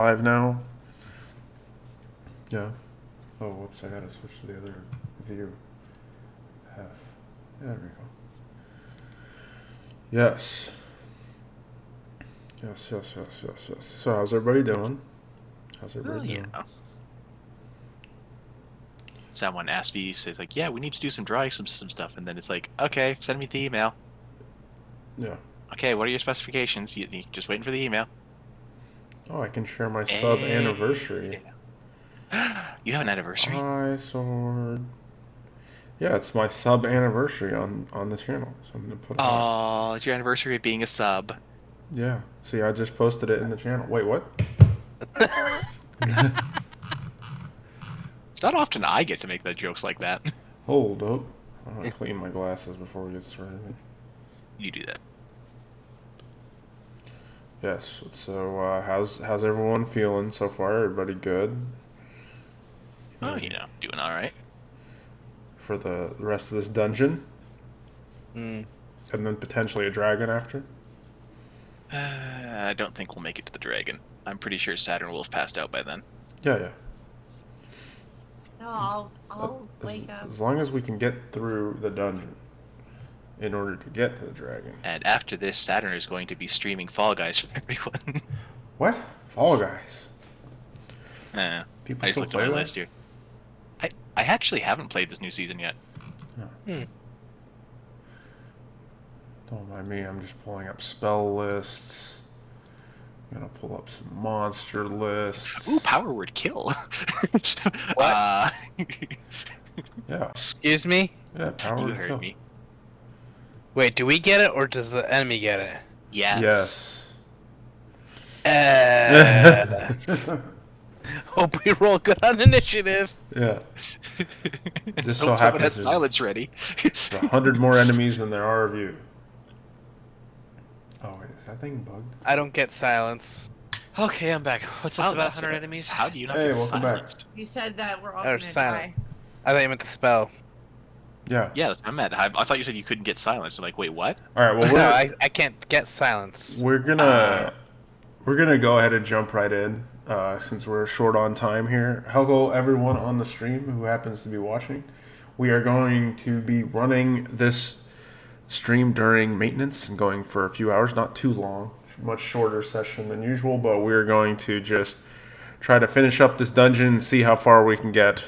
Live now. Yeah. Oh, whoops! I gotta switch to the other view. Half. There we go. Yes. Yes. So, how's everybody doing? How's Well, everybody doing? someone asked me, says like, "Yeah, we need to do some stuff," and then it's like, "Okay, send me the email." Yeah. Okay, what are your specifications? You just waiting for the email. Oh, I can share my sub anniversary. Yeah. You have an anniversary? I sword. Yeah, it's my sub anniversary on the channel, so I'm gonna put it up. Oh, it's your anniversary of being a sub. Yeah. See, I just posted it in the channel. Wait, what? It's not often I get to make that jokes like that. Hold up. I'm gonna clean my glasses before we get started. You do that. Yes. So, how's everyone feeling so far? Everybody good? Oh, doing all right. For the rest of this dungeon, Mm. and then potentially a dragon after. I don't think we'll make it to the dragon. I'm pretty sure Saturn will have passed out by then. Yeah. No, I'll wake up. As long as we can get through the dungeon in order to get to the dragon. And after this, Saturn is going to be streaming Fall Guys for everyone. What? Fall Guys. I People just still looked at play my that? list here. I actually haven't played this new season yet. Don't mind me. I'm just pulling up spell lists. I'm gonna pull up some monster lists. Ooh, power word kill. What? Yeah. Excuse me? Yeah. Power You to heard kill. me. Wait, do we get it or does the enemy get it? Yes. Yes. Hope we roll good on initiative. Yeah. Just so Hope someone happens has there's silence ready. 100 more enemies than there are of you. Oh wait, is that thing bugged? I don't get silence. Okay, I'm back. What's this Oh, about that's 100 right. enemies? How do you not Hey, get welcome back. silenced? You said that we're all Or gonna silent. die. I thought you meant the spell. Yeah. Yeah, that's what I meant. I thought you said you couldn't get silenced. I'm like, wait, what? All right. Well, No, I can't get silence. we're gonna go ahead and jump right in since we're short on time here. Hello, everyone on the stream who happens to be watching. We are going to be running this stream during maintenance and going for a few hours, not too long, much shorter session than usual. But we're going to just try to finish up this dungeon and see how far we can get.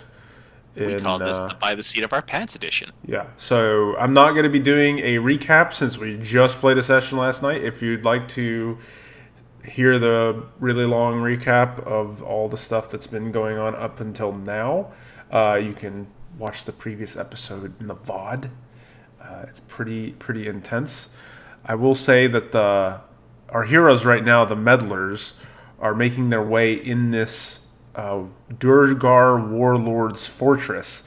We call this the By the Seat of Our Pants edition. Yeah, so I'm not going to be doing a recap since we just played a session last night. If you'd like to hear the really long recap of all the stuff that's been going on up until now, you can watch the previous episode in the VOD. It's pretty intense. I will say that our heroes right now, the Meddlers, are making their way in this Durgar warlord's fortress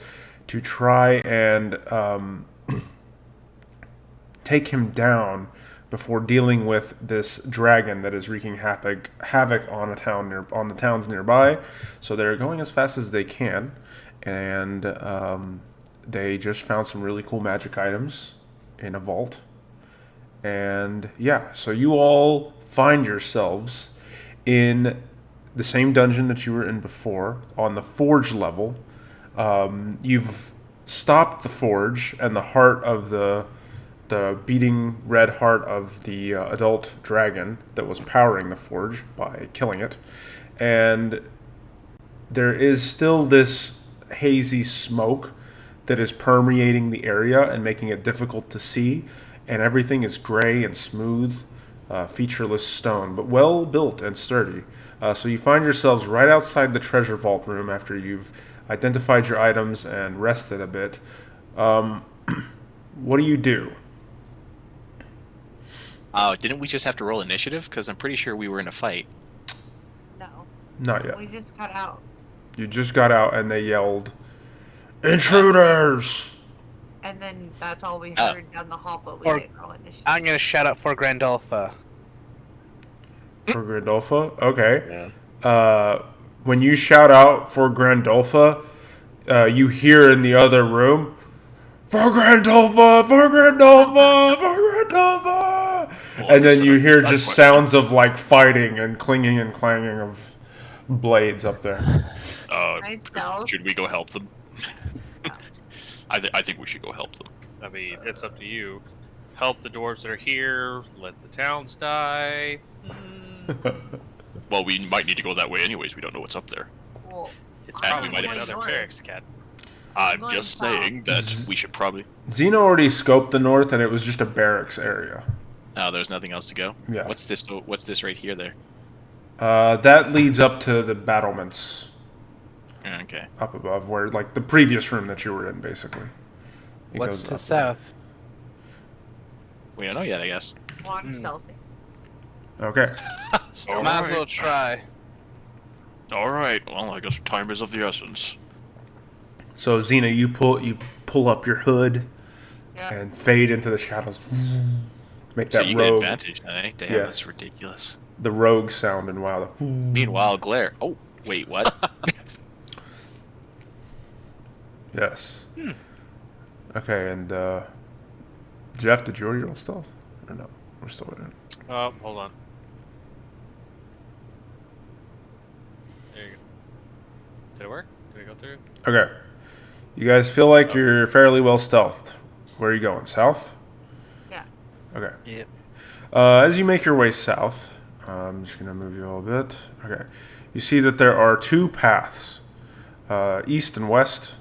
to try and take him down before dealing with this dragon that is wreaking havoc on the towns nearby. So they're going as fast as they can, and they just found some really cool magic items in a vault. And yeah, so you all find yourselves in the same dungeon that you were in before, on the forge level. You've stopped the forge, and the heart of the beating red heart of the adult dragon that was powering the forge by killing it. And there is still this hazy smoke that is permeating the area and making it difficult to see, and everything is gray and smooth, featureless stone, but well built and sturdy. So you find yourselves right outside the treasure vault room after you've identified your items and rested a bit. What do you do? Oh, didn't we just have to roll initiative? Because I'm pretty sure we were in a fight. No, Not yet. we just got out. You just got out and they yelled, "Intruders!" And then that's all we Oh. heard down the hall, but we Or- didn't roll initiative. I'm gonna shout out for Grandolpha. For Grandolpha? Okay. When you shout out for Grandolpha, you hear in the other room, "For Grandolpha! For Grandolpha! For Grandolpha!" Well, And then you hear that's just what- sounds of like fighting and clinging and clanging blades up there. Nice stealth. Should we go help them? No. I think we should go help them. I mean, it's up to you. Help the dwarves that are here. Let the towns die. Well, we might need to go that way anyways. We don't know what's up there. Well, It's And probably we might one have- of another barracks, cat. I'm going just south. saying that we should probably. Xeno already scoped the north, and it was just a barracks area. Oh, there's nothing else to go. Yeah. What's this? What's this right here? There. That leads up to the battlements Okay. up above, where like the previous room that you were in, basically. It What's goes to up. south? We don't know yet, I guess. walk stealthy. Okay. All Might as right. well try. All right. Well, I guess time is of the essence. So Xena, you pull up your hood Yeah. and fade into the shadows. Make So that you get rogue, advantage, eh? Damn, Yes. that's ridiculous. the rogue sound and wow. Meanwhile, Glare. Oh, wait, what? Yes. Okay, and Jeff, did you already roll stealth? Or no? We're still in it. Oh, hold on. There you go. Did it work? Did it go through? Okay. You guys feel like you're fairly well stealthed. Where are you going? South? Yeah. Okay. Yep. As you make your way south, I'm just going to move you a little bit. Okay. You see that there are two paths, east and west.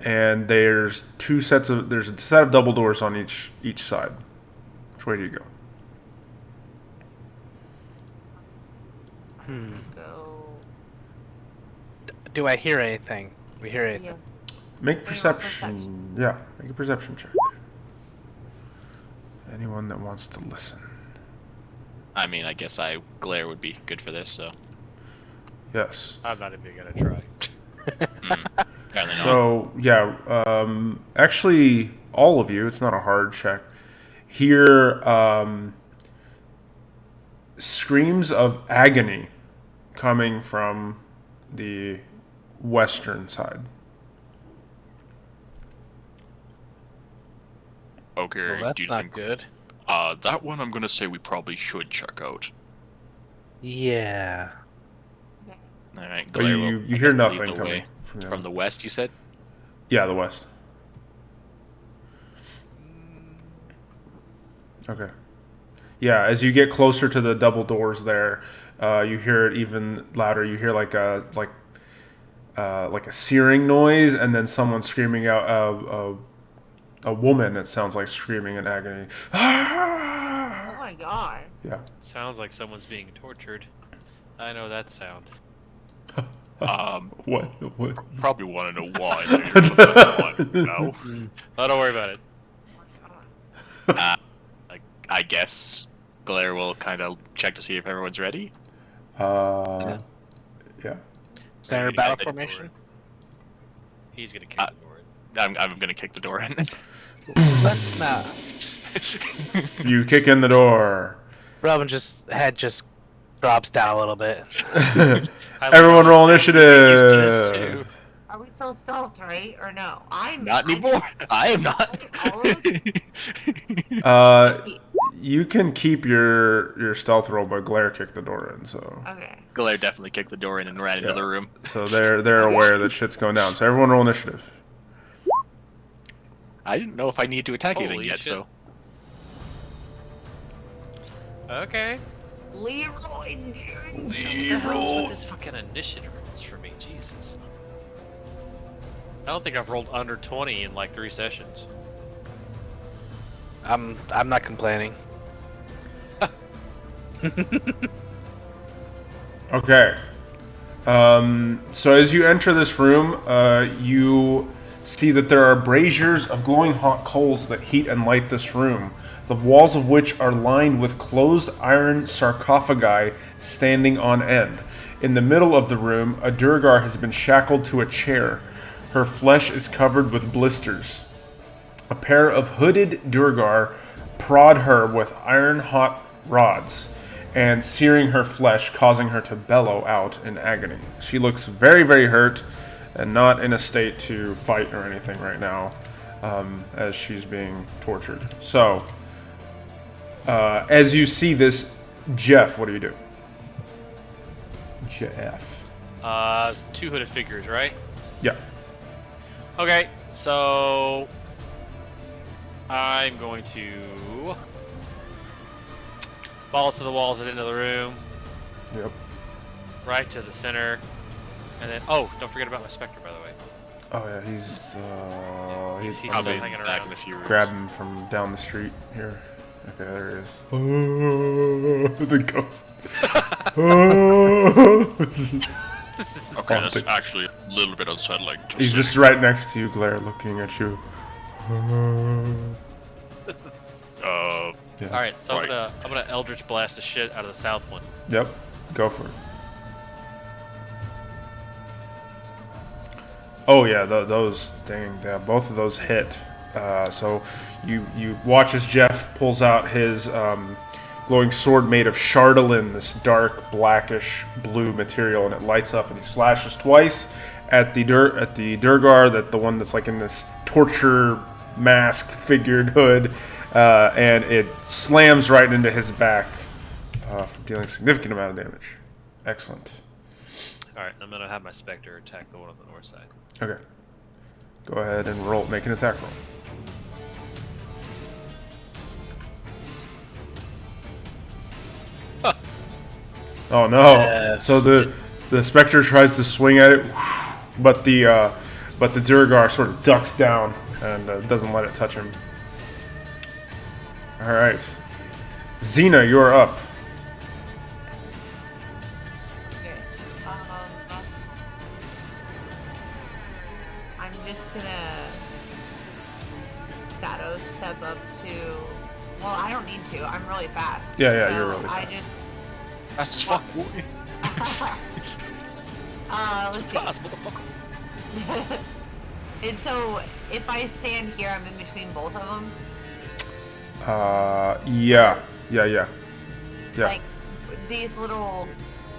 And there's there's a set of double doors on each side. Which way do you go? Go. Do I hear anything? We hear anything? Yeah. Make want perception. Yeah, make a perception check. Anyone that wants to listen. I mean, I guess Glare would be good for this, so. Yes. I'm not even gonna try. Apparently not. So yeah, actually, all of you. It's not a hard check. Hear screams of agony coming from the western side. Okay, Well, do that's you not think, good. that one I'm gonna say we probably should check out. Yeah. All right, But Glare you will, I hear guess, lead nothing the coming way. from From the west, you said? Yeah, the west. Okay. Yeah, as you get closer to the double doors there, you hear it even louder. You hear like a searing noise, and then someone screaming out. A woman. It sounds like screaming in agony. Oh my god. Yeah. Sounds like someone's being tortured. I know that sound. What? Probably want to know why. Dude. But that's what, no. Oh, don't worry about it. I guess Glare will kind of check to see if everyone's ready. Yeah. Standard He's battle gonna formation. He's gonna kick the door in. I'm gonna kick the door in. Let's not. You kick in the door. Robin just drops down a little bit. Everyone roll Just initiative. two. Are we still stealth, right? Or no? I'm Not anymore. I am not. All of us? You can keep your stealth roll, but Glare kicked the door in, so Okay. Glare definitely kicked the door in and ran into the room. they're aware that shit's going down. So everyone roll initiative. I didn't know if I need to attack Holy anything yet, shit. so. Okay. Leroy. What the hell's with this fucking initiative rules for me? Jesus. I don't think I've rolled under 20 in like 3 sessions. I'm not complaining. Okay. So as you enter this room, you see that there are braziers of glowing hot coals that heat and light this room, the walls of which are lined with closed iron sarcophagi standing on end. In the middle of the room, a Durgar has been shackled to a chair. Her flesh is covered with blisters. A pair of hooded Durgar prod her with iron-hot rods and searing her flesh, causing her to bellow out in agony. She looks very, very hurt and not in a state to fight or anything right now, as she's being tortured. So, as you see this, Jeff, what do you do? Jeff. Two hooded figures, right? Yeah. Okay, so I'm going to balls to the walls at the end of the room, Yep. right to the center, and then don't forget about my Spectre, by the way. Oh yeah, he's He's Probably still hanging back around. in a few rooms. grab him from down the street here. Okay, there he is. Oh, the ghost. Oh. Okay, that's actually a little bit unsettling. He's just right next to you, Glare, looking at you. Yeah. All right, so Right. I'm gonna Eldritch Blast the shit out of the south one. Yep. Go for it. Oh yeah, those dang, yeah, both of those hit. So you watch as Jeff pulls out his glowing sword made of chardolin, this dark blackish blue material, and it lights up, and he slashes twice at the Durgar, the one that's like in this torture mask figured hood, and it slams right into his back, dealing a significant amount of damage. Excellent. All right, I'm gonna have my Spectre attack the one on the north side. Okay. Go ahead and roll. Make an attack roll. Huh. Oh no! So the Spectre tries to swing at it, but the Durgar sort of ducks down and doesn't let it touch him. All right, Xena, you're up. Okay. I'm just gonna shadow step up to. Well, I don't need to. I'm really fast. Yeah, so you're really I fast. just. Fast as fuck, boy. Let's see. Surprise, motherfucker. And so, if I stand here, I'm in between both of them. Yeah. Like these little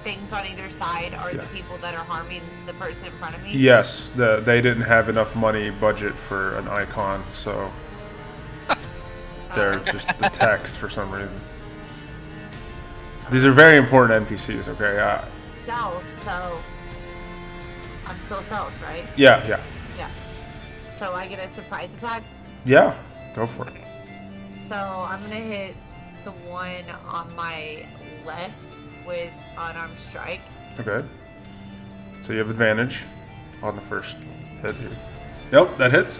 things on either side are Yeah. the people that are harming the person in front of me. Yes, they didn't have enough money budget for an icon, so they're just the text for some reason. These are very important NPCs, okay? Stealth, so I'm still stealth, right? Yeah. Yeah. So I get a surprise attack. Yeah, go for it. So I'm gonna hit the one on my left with unarmed strike. Okay. So you have advantage on the first hit here. Yep, that hits.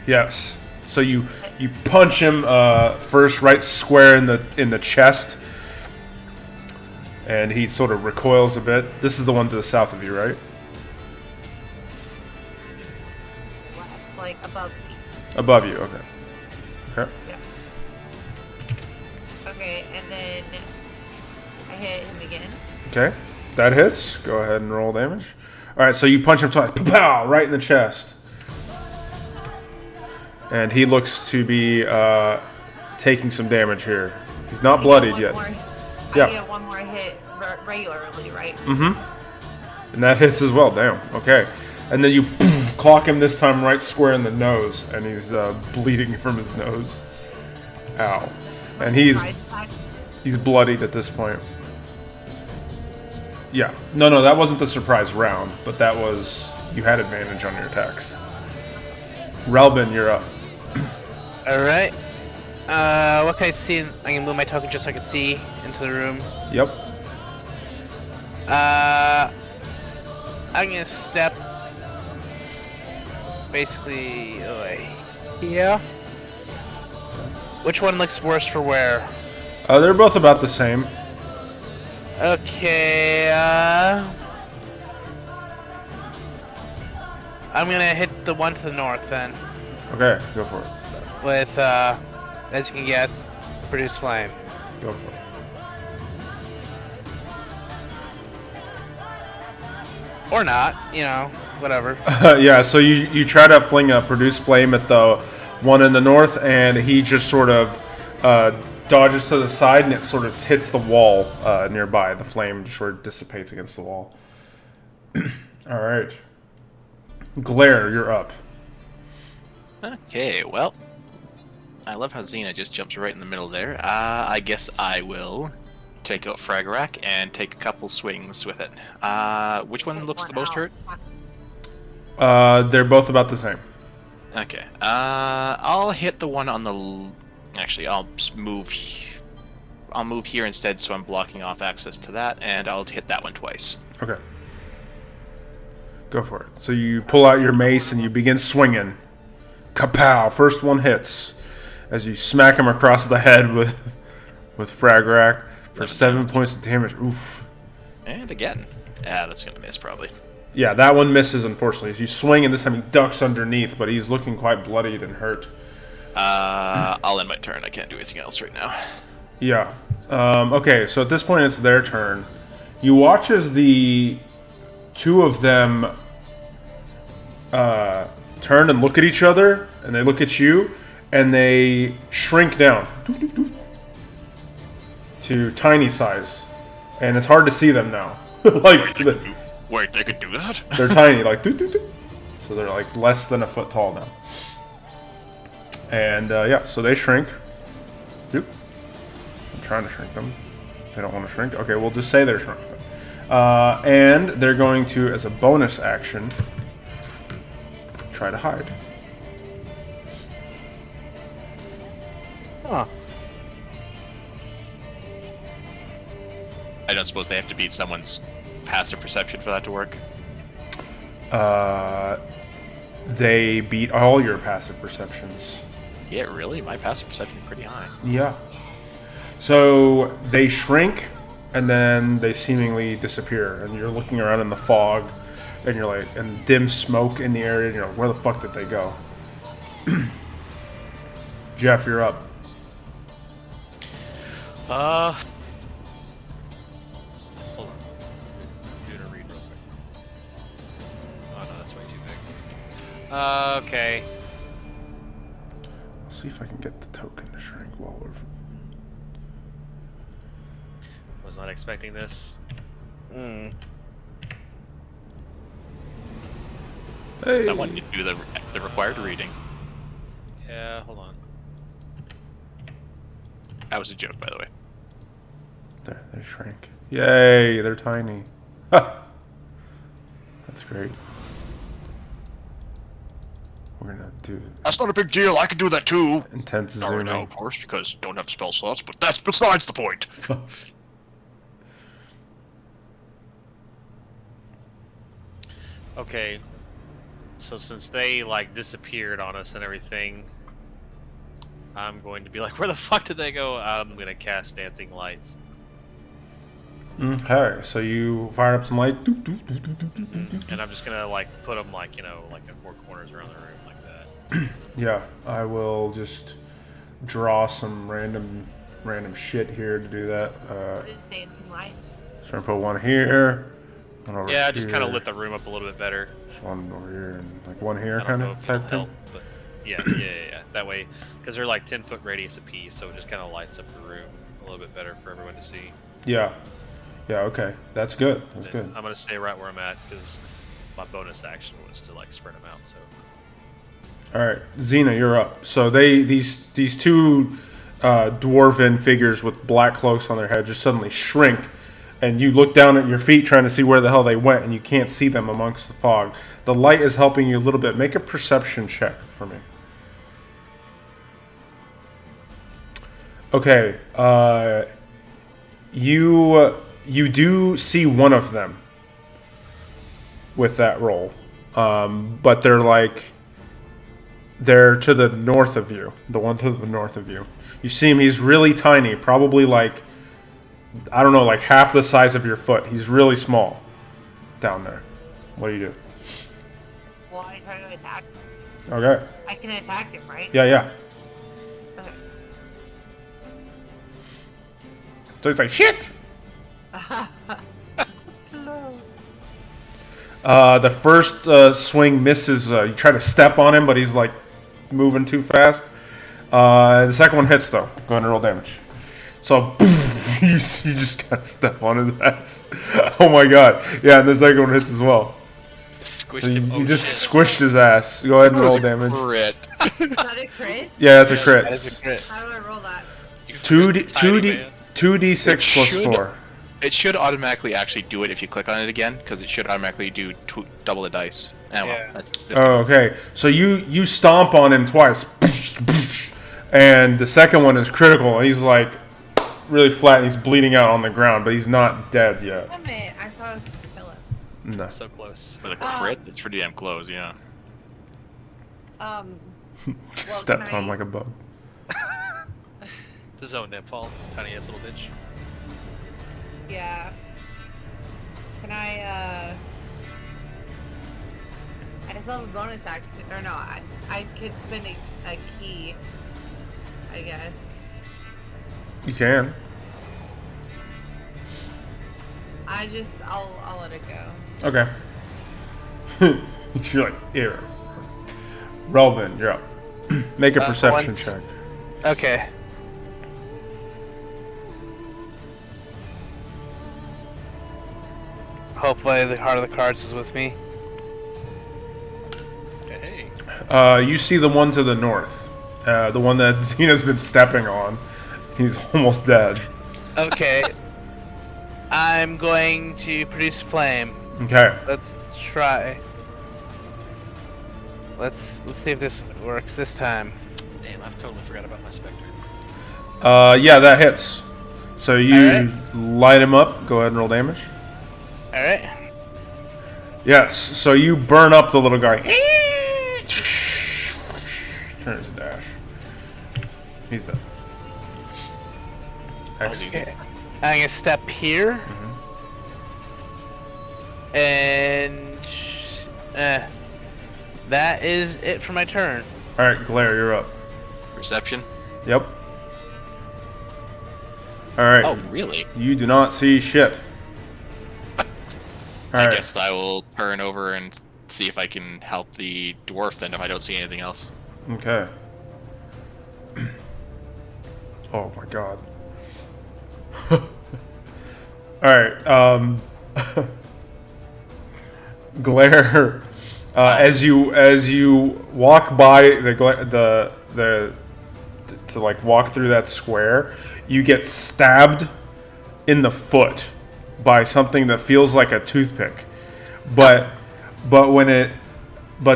Yes. So you punch him first right square in the chest, and he sort of recoils a bit. This is the one to the south of you, right? Left, like above me. Above you. Okay. Okay. Yeah. Okay, and then I hit him again. Okay. That hits. Go ahead and roll damage. All right. So you punch him twice. Pow! Right in the chest. And he looks to be taking some damage here. He's not bloodied yet. I Yeah. get one more hit regularly, right? And that hits as well. Damn. Okay. And then you clock him this time right square in the nose, and he's bleeding from his nose. Ow. And Surprise attack. he's bloodied at this point. Yeah. No, that wasn't the surprise round, but that was you had advantage on your attacks. Relbin, you're up. Alright. What can I see? I can move my token just so I can see into the room. Yep. I'm gonna step basically here. Which one looks worse for wear? They're both about the same. Okay, I'm gonna hit the one to the north then. Okay, go for it. With, as you can guess, produce flame. Go for it. Or not, whatever. Yeah, so you try to fling a produce flame at the one in the north, and he just sort of dodges to the side, and it sort of hits the wall nearby. The flame just sort of dissipates against the wall. All right. Glare, you're up. Okay, well, I love how Xena just jumps right in the middle there. I guess I will take out Fragrack and take a couple swings with it. Which one looks the most hurt? They're both about the same. Okay. I'll hit the one on the. Actually, I'll move. I'll move here instead, so I'm blocking off access to that, and I'll hit that one twice. Okay. Go for it. So you pull out your mace and you begin swinging. Kapow! First one hits as you smack him across the head with Fragrack for 7 points of damage. Oof. And again. Yeah, that's gonna miss probably. Yeah, that one misses, unfortunately. As you swing, and this time he ducks underneath, but he's looking quite bloodied and hurt. I'll end my turn. I can't do anything else right now. Yeah. Okay, so at this point it's their turn. You watch as the two of them turn and look at each other, and they look at you, and they shrink down to tiny size. And it's hard to see them now. Wait, they could do that? They're tiny, like so they're like less than a foot tall now. And yeah, so they shrink. Doop. I'm trying to shrink them. They don't want to shrink. Okay, we'll just say they're shrunk. And they're going to, as a bonus action, try to hide. Huh. I don't suppose they have to beat someone's passive perception for that to work. They beat all your passive perceptions. Yeah, really? My passive perception is pretty high. Yeah. So they shrink, and then they seemingly disappear, and you're looking around in the fog, and you're like, and dim smoke in the area, and you're like, where the fuck did they go? Jeff, you're up. Hold on. Doing a read real quick. Oh no, that's way too big. Okay. See if I can get the token to shrink while we're... Was not expecting this. Hey! I want you to do the required reading. Yeah, hold on. That was a joke, by the way. There, they shrank. Yay, they're tiny. Ha! That's great. We're gonna do That's not a big deal. I can do that too. intense Not right zooming. now, of course, because don't have spell slots, but that's besides the point. Okay. So since they like disappeared on us and everything, I'm going to be like, where the fuck did they go? I'm gonna cast Dancing Lights. Okay, so you fire up some light. And I'm just gonna like put them like, you know, like in four corners around the room like that. Yeah, I will just draw some random shit here to do that. What is dancing lights? So I'm gonna put one here, one over Yeah, just kind of here, lit the room up a little bit better. just one over here, and like one here, I don't kind know of if it'll type thing. help, but yeah. That way, because they're like 10-foot radius apiece, so it just kind of lights up the room a little bit better for everyone to see. Yeah, okay, that's good. That's good. I'm gonna stay right where I'm at because my bonus action was to like spread them out. So All right, Xena, you're up. So these two dwarven figures with black cloaks on their head just suddenly shrink, and you look down at your feet trying to see where the hell they went, and you can't see them amongst the fog. The light is helping you a little bit. Make a perception check for me. Okay, you do see one of them with that roll, but they're to the north of you. The one to the north of you. You see him. He's really tiny, probably like, I don't know, like half the size of your foot. He's really small down there. What do you do? Well, I try to attack. Okay. I can attack him, right? Yeah. Okay. So he's like, shit! Hello. The first swing misses. You try to step on him, but he's like moving too fast. The second one hits, though. Go ahead and roll damage. So, you just gotta step on his ass. Oh my god. Yeah, and the second one hits as well. Squished So him. you Oh, just shit. squished his ass. Go ahead and roll damage. Crit. Is that a crit? Yeah, that's a That crit. is a crit. How do I roll that? You 2d tiny 2d man. 2d6 It plus should- 4. It should automatically actually do it if you click on it again, because it should automatically do double the dice. Oh, well, Yeah. that's- Oh, okay. So you stomp on him twice, and the second one is critical. He's like really flat, and he's bleeding out on the ground, but he's not dead yet. Damn it! I thought it was Philip. No. So close. With a crit, it's pretty damn close, yeah. Well, Stepped can on him I- like a bug. The zone netfall. Tiny ass little bitch. Yeah. Can I still have a bonus action, or no, I could spend a key, I guess. You can. I'll let it go. Okay. You're like, here. Relvin, you're up. Make a perception once- check. Okay. Hopefully the heart of the cards is with me. Hey. You see the one to the north. The one that Xena's been stepping on. He's almost dead. Okay. I'm going to produce flame. Okay. Let's try. Let's see if this works this time. Damn, I've totally forgot about my specter. Yeah, that hits. So you Alright. light him up. Go ahead and roll damage. All right. Yes. So you burn up the little guy. Turn his dash. He's dead. Excellent. Okay. I'm gonna step here. And that is it for my turn. All right, Glare, you're up. Perception. Yep. All right. Oh, really? You do not see shit. All I right. guess I will turn over and see if I can help the dwarf then if I don't see anything else. Okay. Oh my god. Alright, Glare, as you walk by to like walk through that square, you get stabbed in the foot by something that feels like a toothpick. But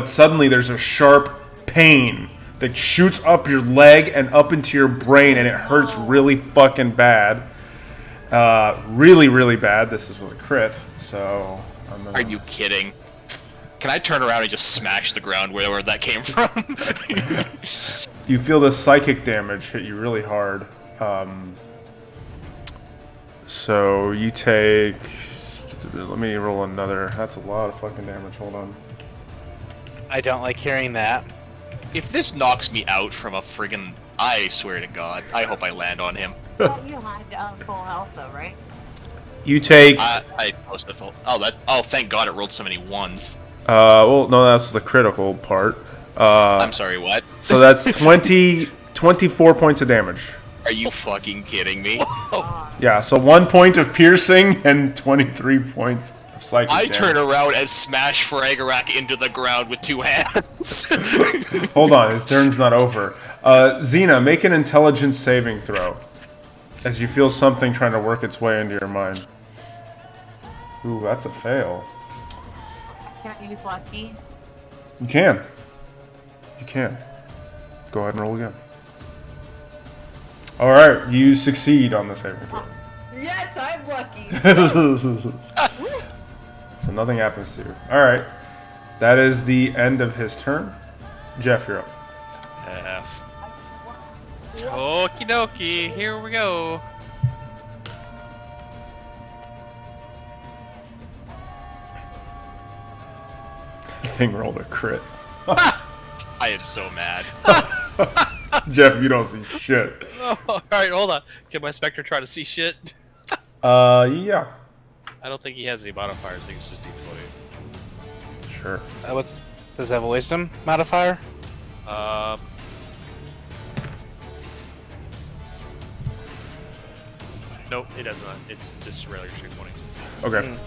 suddenly there's a sharp pain that shoots up your leg and up into your brain, and it hurts really fucking bad. Really, really bad. This is with a crit, so I'm gonna... Are you kidding? Can I turn around and just smash the ground wherever that came from? You feel the psychic damage hit you really hard. So you take... Let me roll another. That's a lot of fucking damage. Hold on. I don't like hearing that. If this knocks me out from a friggin'... I swear to God, I hope I land on him. Well, you had full health though, right? You take... I post the full... Oh, thank God it rolled so many ones. well, no, that's the critical part. I'm sorry, what? So that's 24 points of damage. Are you fucking kidding me? Yeah, so 1 point of piercing and 23 points of psychic I damage. turn around and smash Fragarak into the ground with two hands. Hold on, his turn's not over. Xena, make an intelligence saving throw. As you feel something trying to work its way into your mind. Ooh, that's a fail. Can't use lucky. You can. You can. Go ahead and roll again. Alright, you succeed on the saving throw. Yes, I'm lucky. So nothing happens to you. Alright. That is the end of his turn. Jeff, you're up. F. Okie dokie, here we go. The thing rolled a crit. I am so mad. Jeff, you don't see shit. Oh, alright, hold on. Can my Spectre try to see shit? Yeah. I don't think he has any modifiers, I think it's just D20. Sure. Does it have a wisdom modifier? Nope, it does not. It's just regular stream 20. Okay.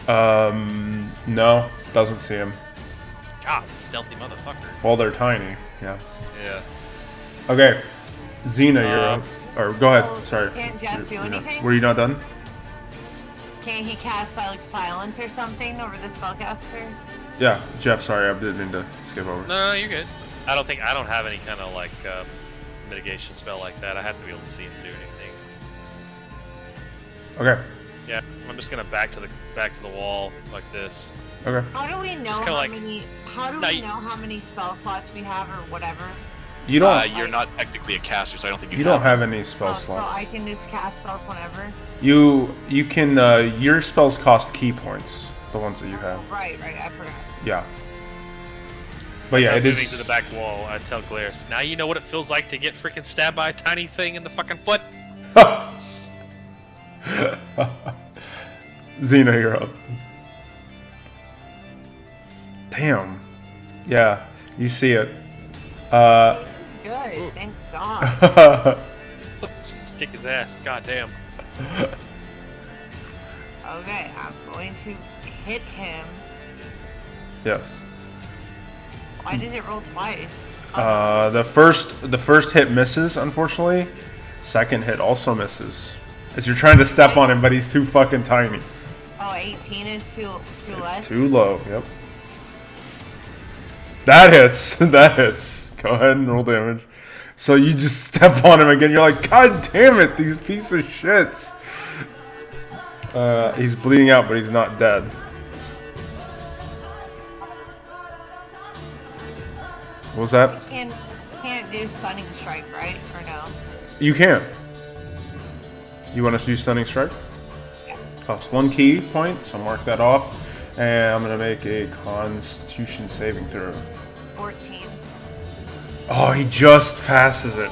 No, doesn't see him. God, stealthy motherfucker. Well, they're tiny. Yeah. Yeah. Okay, Xena, you're up. Or go ahead. Oh, Sorry. can't Jeff do You're not- anything? Were you not done? Can't he cast like silence or something over the spellcaster? Yeah, Jeff. Sorry, I didn't mean to skip over. No, you're good. I don't have any kind of like mitigation spell like that. I have to be able to see him do anything. Okay. Yeah, I'm just gonna back to the wall like this. Okay. How do we know kinda how like- many? How do No, we you- know how many spell slots we have or whatever? You don't. You're not technically a caster, so I don't think You don't have any spell Oh, so slots. I can just cast spells whenever. You can. Your spells cost key points. The ones that you have. Right. I forgot. Yeah. But yeah, As I'm it moving is. to the back wall. I tell Glaris, now you know what it feels like to get freaking stabbed by a tiny thing in the fucking foot. Xena, you're up. Damn. Yeah, you see it. Good. Thank God. Just kick his ass. God damn. Okay, I'm going to hit him. Yes. Why did it roll twice? The first hit misses, unfortunately. Second hit also misses. As you're trying to step on him, but he's too fucking tiny. Oh, 18 is too less. It's too low. Yep. That hits. That hits. Go ahead and roll damage. So you just step on him again. You're like, God damn it, these piece of shits. He's bleeding out, but he's not dead. What was that? Can't do stunning strike, right? Or no? You can. You want us to do stunning strike? Yeah. Costs 1 key point, so mark that off. And I'm gonna make a Constitution saving throw. 14. Oh, he just passes it.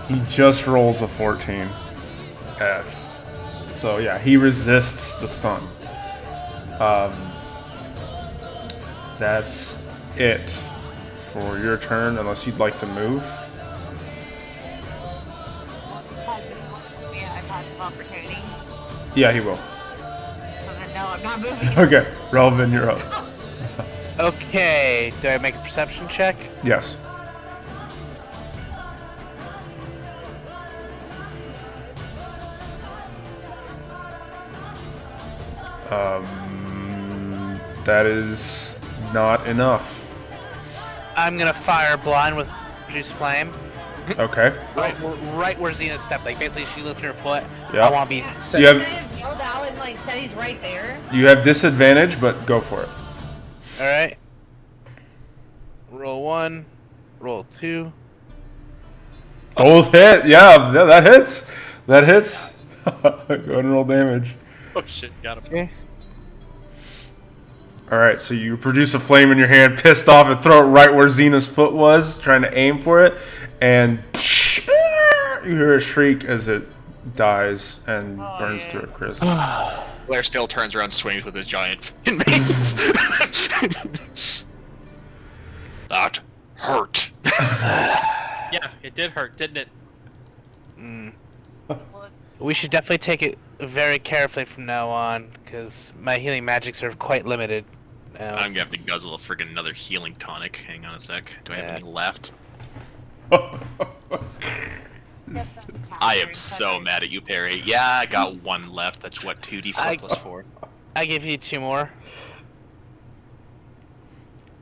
He just rolls a 14. F. So yeah, he resists the stun. That's it for your turn, unless you'd like to move. Yeah, passive opportunity. Yeah, he will. So then, no, I'm not moving. Okay, Relvin, you're up. Okay, do I make a perception check? Yes. That is not enough. I'm gonna fire blind with reduced flame. Okay. Right where Xena stepped. Like basically, she lifted her foot. Yeah. I want to be. You have Yelled out and like said he's right there. you have disadvantage, but go for it. All right. Roll 1. Roll 2. Both hit. Yeah, that hits. That hits. Go ahead and roll damage. Oh shit, got him. Okay. All right, so you produce a flame in your hand, pissed off, and throw it right where Xena's foot was, trying to aim for it, and you hear a shriek as it dies and burns through it, Chris. Blair still turns around, swings with his giant mace. That hurt. Yeah, it did hurt, didn't it? We should definitely take it very carefully from now on, because my healing magics are quite limited. I'm gonna have to guzzle a friggin' another healing tonic. Hang on a sec. Do I have any left? I am so mad at you, Perry. Yeah, I got 1 left. That's what, 2d4 plus 4? I give you 2 more.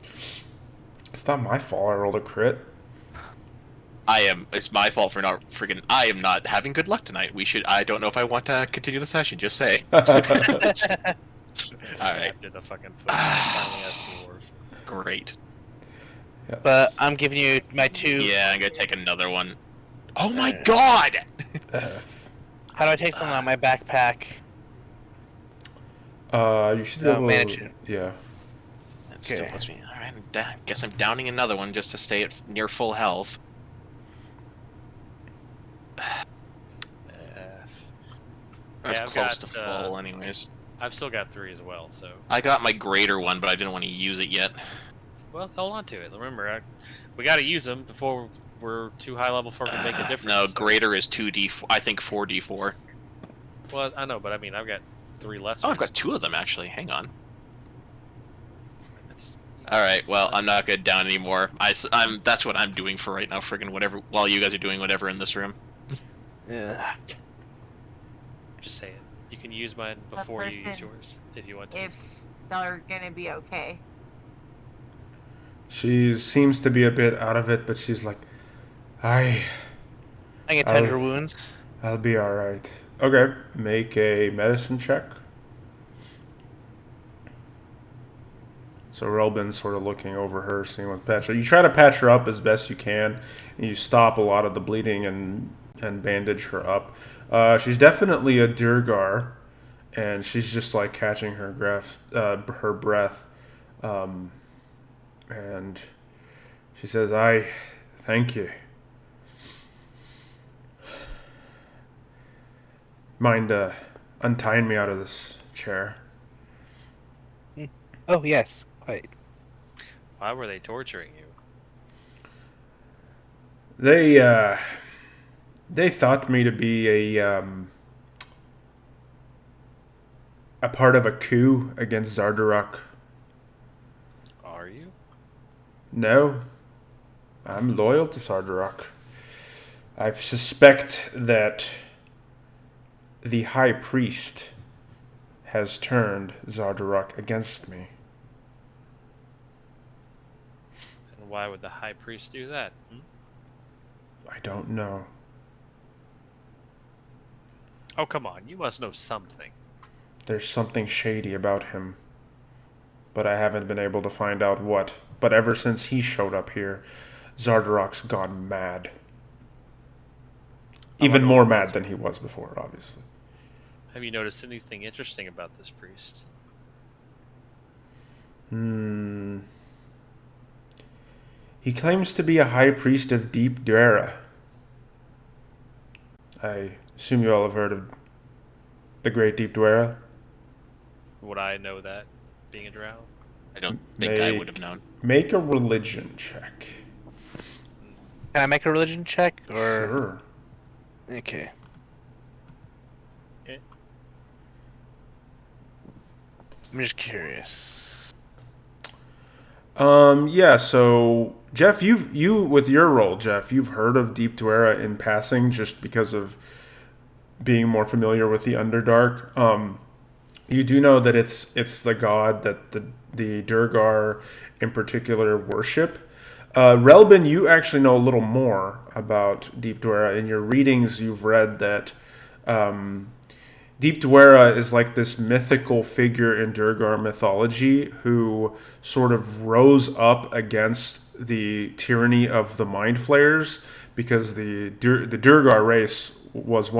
It's not my fault I rolled a crit. It's my fault for not friggin'. I am not having good luck tonight. I don't know if I want to continue the session, just say. Alright. After the fucking foot. Finally asked for. Great. Yes. But I'm giving you my 2. Yeah, I'm gonna take another one. Oh my god! F. How do I take something out of my backpack? You should be able to manage it. Yeah. That still Okay. puts me. Alright, guess I'm downing another one just to stay at near full health. That's Yeah, I've close got, to full, anyways. I've still got 3 as well, so. I got my greater one, but I didn't want to use it yet. Well, hold on to it. Remember, we gotta use them before we're too high level for it to make a difference. No, so- greater is 2d4. I think 4d4. Well, I know, but I mean, I've got 3 less. Oh, I've got 2 of them actually. Hang on. It's- All right. Well, I'm not good down anymore. I'm. That's what I'm doing for right now. Friggin' whatever. While you guys are doing whatever in this room. Yeah. Just saying. You can use mine That before you use person- yours if you want to. If they're gonna be okay. She seems to be a bit out of it, but she's like, I can tend I'll- her wounds. I'll be all right. Okay, make a medicine check. So Relbin's sort of looking over her, seeing what's patched. You try to patch her up as best you can, and you stop a lot of the bleeding and bandage her up. She's definitely a Durgar, and she's just like catching her breath, and she says, "I thank you. Mind untying me out of this chair?" Oh yes, quite. Why were they torturing you? They thought me to be a part of a coup against Zardaruk. Are you? No, I'm loyal to Zardaruk. I suspect that the High Priest has turned Zardaruk against me. And why would the High Priest do that? I don't know. Oh, come on. You must know something. There's something shady about him, but I haven't been able to find out what. But ever since he showed up here, Zardaruk's gone mad. Even more mad than he was before, obviously. Have you noticed anything interesting about this priest? He claims to be a high priest of Deep Dwera. I assume you all have heard of the Great Deep Dwera? Would I know that, being a drow? I don't think I would have known. Make a religion check. Can I make a religion check or? Sure. Okay. Okay. I'm just curious. Yeah, so Jeff, you with your role, Jeff, you've heard of Deep Dwera in passing just because of being more familiar with the Underdark. You do know that it's the god that the Durgar in particular worship. Relbin, you actually know a little more about Deep Dwera. In your readings, you've read that Deep Dwera is like this mythical figure in Durgar mythology who sort of rose up against the tyranny of the Mind Flayers because the Durgar race was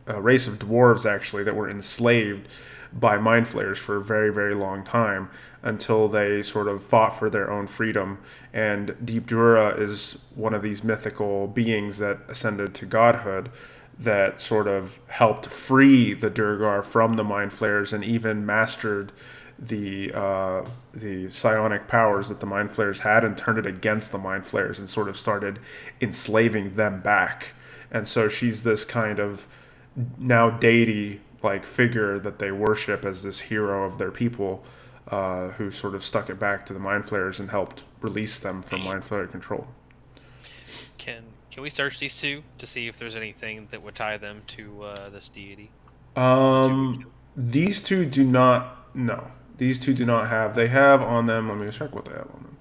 a race of dwarves actually that were enslaved by Mind Flayers for a very, very long time until they sort of fought for their own freedom. And Deep Dwera is one of these mythical beings that ascended to godhood that sort of helped free the Durgar from the Mind Flayers and even mastered the psionic powers that the Mind Flayers had and turned it against the Mind Flayers and sort of started enslaving them back. And so she's this kind of now deity like figure that they worship as this hero of their people, who sort of stuck it back to the Mind Flayers and helped release them from Mind Flayer control. Can we search these two to see if there's anything that would tie them to this deity? These two do not. No, these two do not have. They have on them. Let me check what they have on them.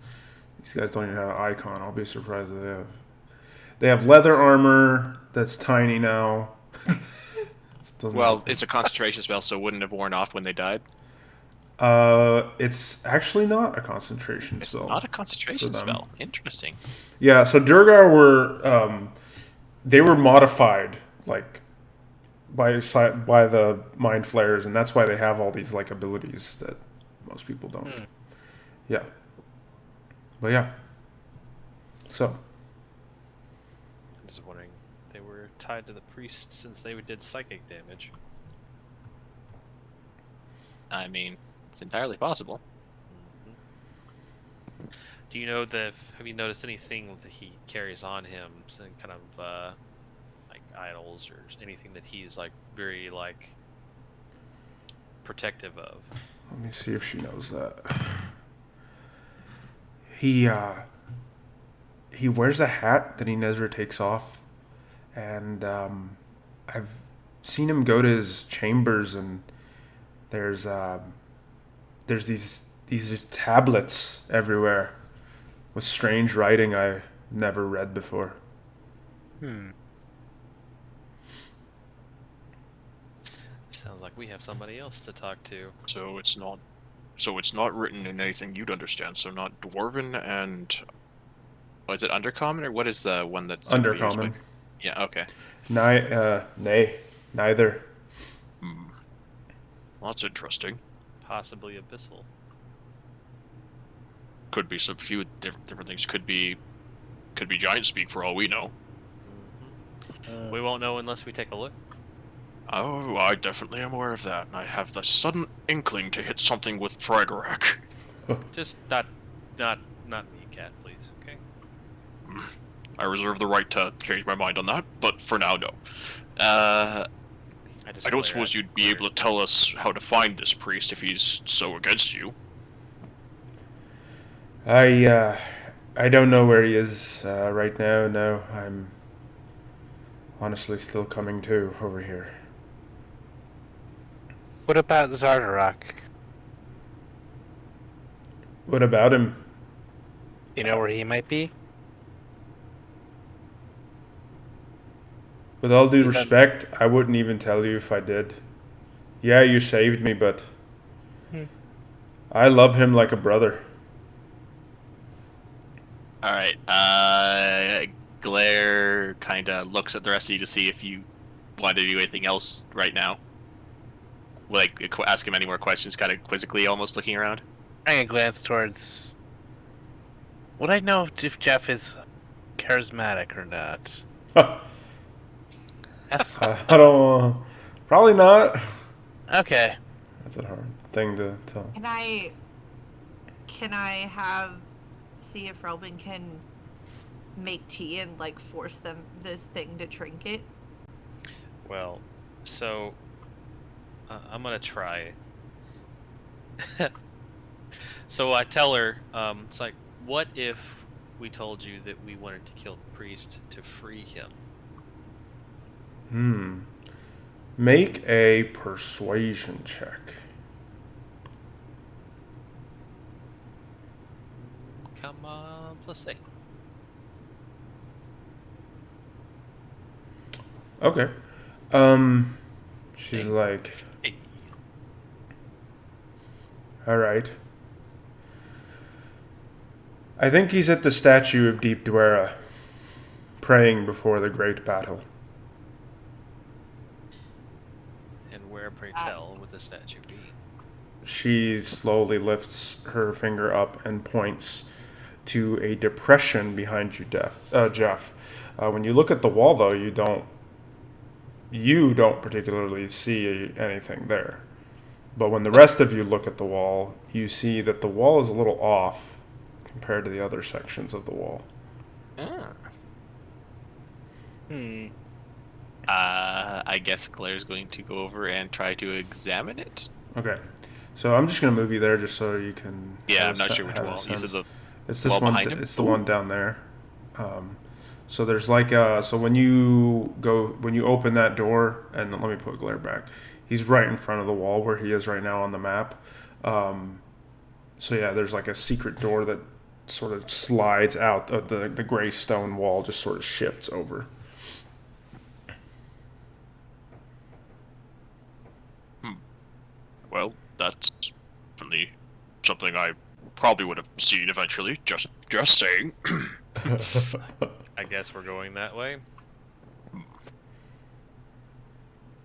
These guys don't even have an icon. I'll be surprised if they have. They have leather armor that's tiny now. Well, it's a concentration spell, so it wouldn't have worn off when they died. It's actually not a concentration It's spell. not a concentration spell. Interesting. Yeah, so Durgar were they were modified like by the Mind Flayers, and that's why they have all these like abilities that most people don't. Yeah, but yeah. So I'm just wondering, they were tied to the priest since they did psychic damage. I mean, it's entirely possible. Do you know have you noticed anything that he carries on him, some kind of like idols or anything that he's like very like protective of? Let me see if she knows that. He wears a hat that he never takes off, and I've seen him go to his chambers, and there's these just tablets everywhere with strange writing I never read before. Sounds like we have somebody else to talk to. So it's not written in anything you'd understand. So not dwarven and. Oh, is it undercommon or what is the one that's typically used by- Undercommon. Yeah. Okay. Nay, neither. Well, that's interesting. Possibly abyssal. Could be some few different things. Could be giant speak for all we know. We won't know unless we take a look. Oh, I definitely am aware of that. I have the sudden inkling to hit something with Fragorak. Just not me, Cat, please. Okay. I reserve the right to change my mind on that, but for now, no. I don't suppose you'd be able to tell us how to find this priest if he's so against you. I don't know where he is right now. No, I'm honestly still coming to over here. What about Zardarok? What about him? You know where he might be? With all due Is that- respect, I wouldn't even tell you if I did. Yeah, you saved me, but I love him like a brother. All right. Glare kind of looks at the rest of you to see if you want to do anything else right now. Like, ask him any more questions, kind of quizzically, almost looking around. I'm gonna glance towards. Would I know if Jeff is charismatic or not? Yes. I don't. Probably not. Okay. That's a hard thing to tell. Can I see if Relvin can make tea and like force this thing to drink it? Well, so I'm gonna try. So I tell her, it's like, what if we told you that we wanted to kill the priest to free him? Make a persuasion check. Come on, +8. Okay. She's like, Hey. all right. I think he's at the statue of Deep Dwera, praying before the great battle. And where, pray tell, would the statue be? She slowly lifts her finger up and points to a depression behind you, Jeff. When you look at the wall, though, you don't particularly see anything there. But when the rest of you look at the wall, you see that the wall is a little off compared to the other sections of the wall. I guess Glaire's going to go over and try to examine it. Okay. So I'm just going to move you there just so you can... Yeah, have I'm a not sure which have a wall. You sense. said the It's this wall one. behind him? It's the one down there. So there's like so when you open that door, and let me put Glare back. He's right in front of the wall where he is right now on the map. So yeah, there's like a secret door that sort of slides out of the gray stone wall, just sort of shifts over. Well, that's definitely something I probably would have seen eventually. Just saying. I guess we're going that way.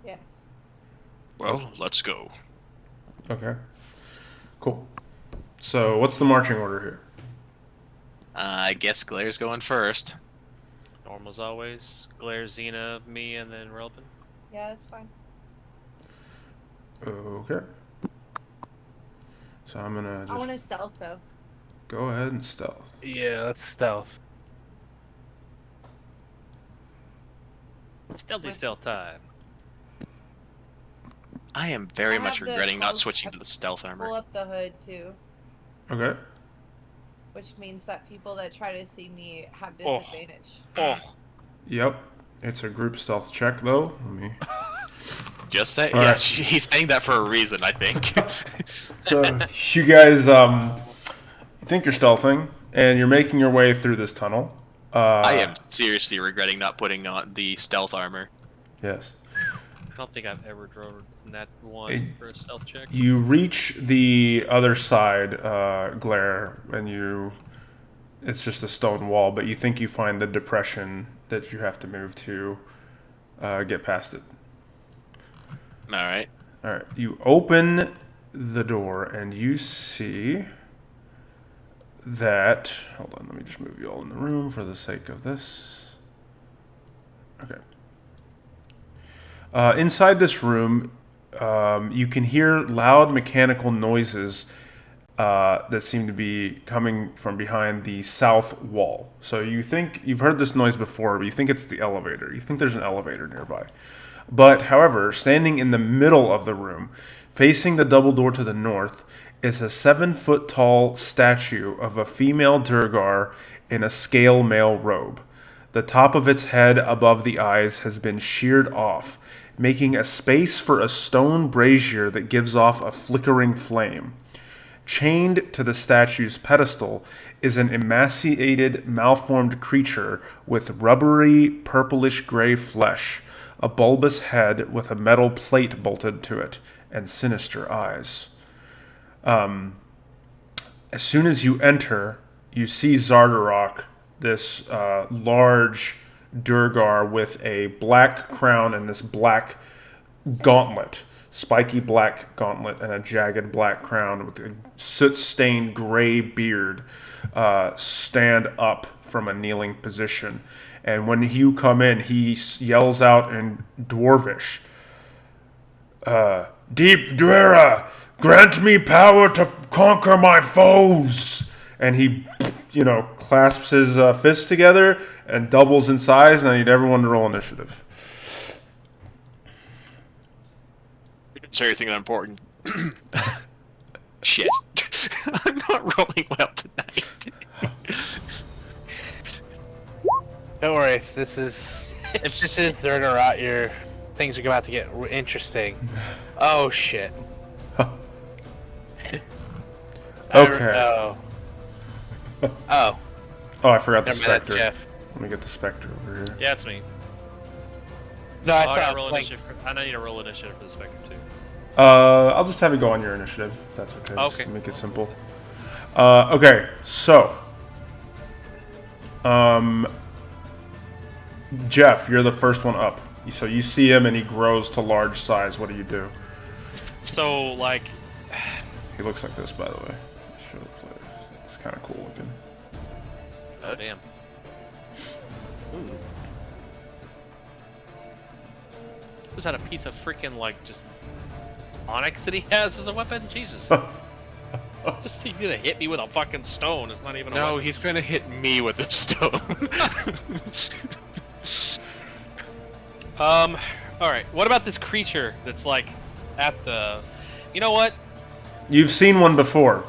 Yes. Well, let's go. Okay. Cool. So what's the marching order here? I guess Glaire's going first. Normal as always. Glare, Xena, me, and then Relvin. Yeah, that's fine. Okay. So I'm gonna I want just to stealth though. go ahead and stealth. Yeah, that's stealth. Stealthy stealth time. I am very I much have the regretting not close- switching to the stealth Pull armor. up the hood too, Okay. which means that people that try to see me have Oh. disadvantage. Oh, Yep. It's a group stealth check, though. Let me. Just say, All yes, right. he's saying that for a reason, I think. So you guys, you think you're stealthing, and you're making your way through this tunnel. I am seriously regretting not putting on the stealth armor. Yes. I don't think I've ever drawn that one for a stealth check. You reach the other side, Glare, and you. It's just a stone wall, but you think you find the depression that you have to move to get past it. Alright. All right. You open the door, and you see that. Hold on, let me just move you all in the room for the sake of this. Okay. Inside this room, you can hear loud mechanical noises that seem to be coming from behind the south wall. So you think you've heard this noise before, but you think it's the elevator. You think there's an elevator nearby. But, however, standing in the middle of the room, facing the double door to the north, is a 7-foot-tall statue of a female Durgar in a scale mail robe. The top of its head above the eyes has been sheared off, making a space for a stone brazier that gives off a flickering flame. Chained to the statue's pedestal is an emaciated, malformed creature with rubbery, purplish-gray flesh, a bulbous head with a metal plate bolted to it, and sinister eyes. As soon as you enter, you see Zardarok, this large Durgar with a black crown and this black gauntlet, spiky black gauntlet and a jagged black crown with a soot-stained gray beard, stand up from a kneeling position. And when you come in, he yells out in Dwarvish, "Deep Dwera, grant me power to conquer my foes!" And he, clasps his fists together and doubles in size, and I need everyone to roll initiative. You didn't say anything that important. Shit. I'm not rolling well tonight. Don't worry, if this is Zernerat, your things are about to get interesting. Oh shit. Okay. Oh. Oh, I forgot the Never mind, that's Spectre. Jeff. Let me get the Spectre over here. yeah, it's me. No, I I saw gotta roll like, initiative. I need to roll initiative for the Spectre too. I'll just have you go on your initiative, if that's okay. Just Okay. to make it simple. Okay, so. Jeff, you're the first one up. So you see him and he grows to large size. What do you do? So like, He looks like this, by the way. Show the player. It's kind of cool looking. oh damn. Was that a piece of freaking like just onyx that he has as a weapon? Jesus. Just he's gonna hit me with a fucking stone. It's not even a No, weapon. he's gonna hit me with a stone. Alright, what about this creature that's like at the... You know what? You've seen one before.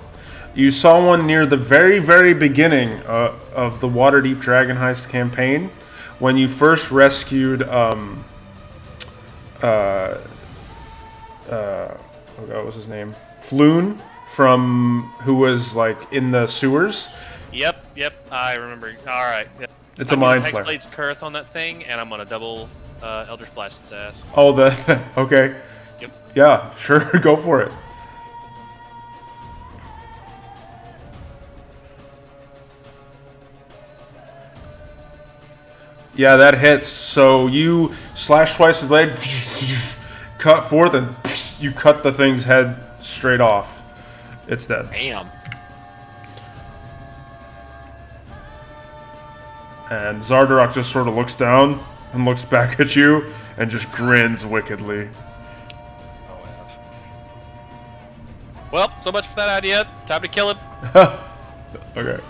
You saw one near the very, very beginning of the Waterdeep Dragon Heist campaign when you first rescued what was his name? Floon from who was like in the sewers. Yep, I remember. Alright. Yep. It's a mind flare. Hexblade's Curse on that thing, and I'm gonna double Eldritch Blast its ass. Oh, okay. Yep. Yeah, sure, go for it. Yeah, that hits. So you slash twice with the blade, cut forth, and you cut the thing's head straight off. It's dead. Damn. And Zardarok just sort of looks down and looks back at you and just grins wickedly. Well, so much for that idea. Time to kill him. Okay.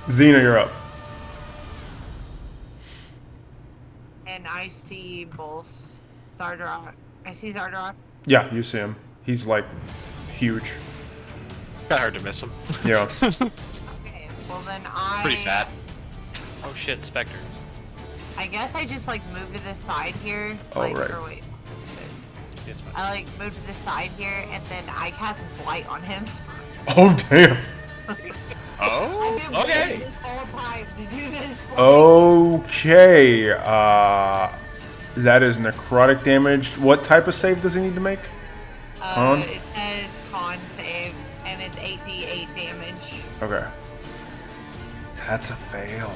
Xena, you're up. And I see both Zardarok I see Zardoz. Yeah, you see him. He's like huge. Kind of hard to miss him. Yeah. Okay, well then Pretty fat. Oh shit, Spectre. I guess I just like move to the side here. Oh, Like, right. or wait. It's fine. I like move to the side here, and then I cast Blight on him. Oh damn. Oh, I've been okay. waiting this whole time to do this. like- Okay. That is necrotic damage. What type of save does he need to make? Con? It says con save, and it's 8d8 damage. Okay. That's a fail.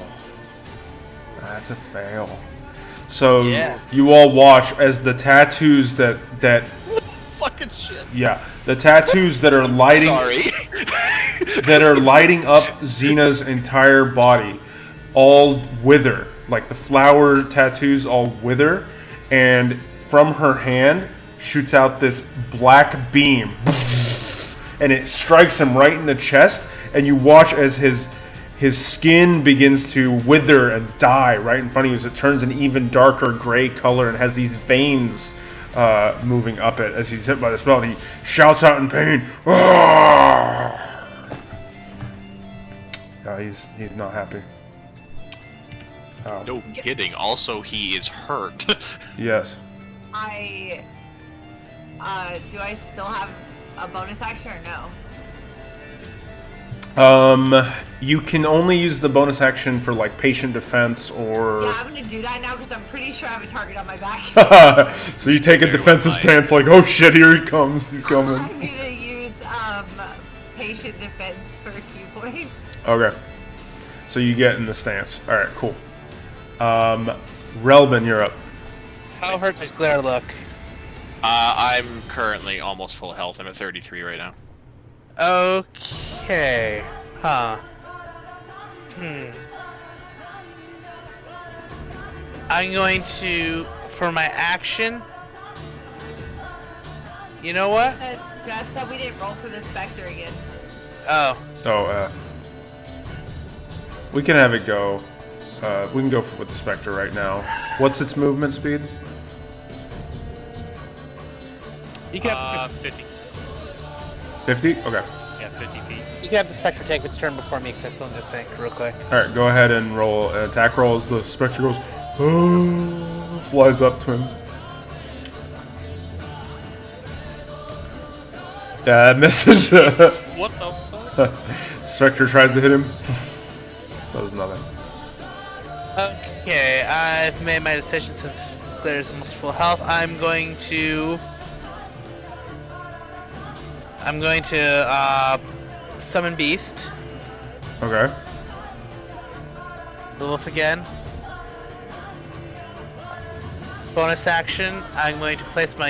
That's a fail. So Yeah. you all watch as the tattoos that Fucking shit. the tattoos that are lighting Sorry. that are lighting up Xena's entire body all wither. Like the flower tattoos all wither, and from her hand shoots out this black beam, and it strikes him right in the chest, and you watch as his skin begins to wither and die right in front of you as it turns an even darker gray color and has these veins moving up it as he's hit by the spell, and he shouts out in pain. Yeah, he's not happy. No kidding. Also, he is hurt. Yes. Do I still have a bonus action or no? You can only use the bonus action for like patient defense or. Yeah, I'm gonna do that now because I'm pretty sure I have a target on my back. So you take a defensive stance, like, oh shit, here he comes, he's coming. I'm gonna use patient defense for a Q point. Okay. So you get in the stance. All right, cool. Relvin, you're up. How hurt does Glare look? I'm currently almost full health. I'm at 33 right now. Okay. Huh. I'm going to, for my action. You know what? Jeff said we didn't roll for the Spectre again. Oh. Oh, we can have it go. We can go with the Spectre right now. What's its movement speed? You can have the, 50. 50? Okay. Yeah, 50 feet. you can have the Spectre take its turn before me, because I still need to think real quick. Alright, go ahead and roll an attack roll as the Spectre goes, flies up to him. Yeah, that misses. What the fuck? Spectre tries to hit him. Does nothing. Okay, I've made my decision since there's almost full health. I'm going to summon Beast. Okay. The wolf again. Bonus action, I'm going to place my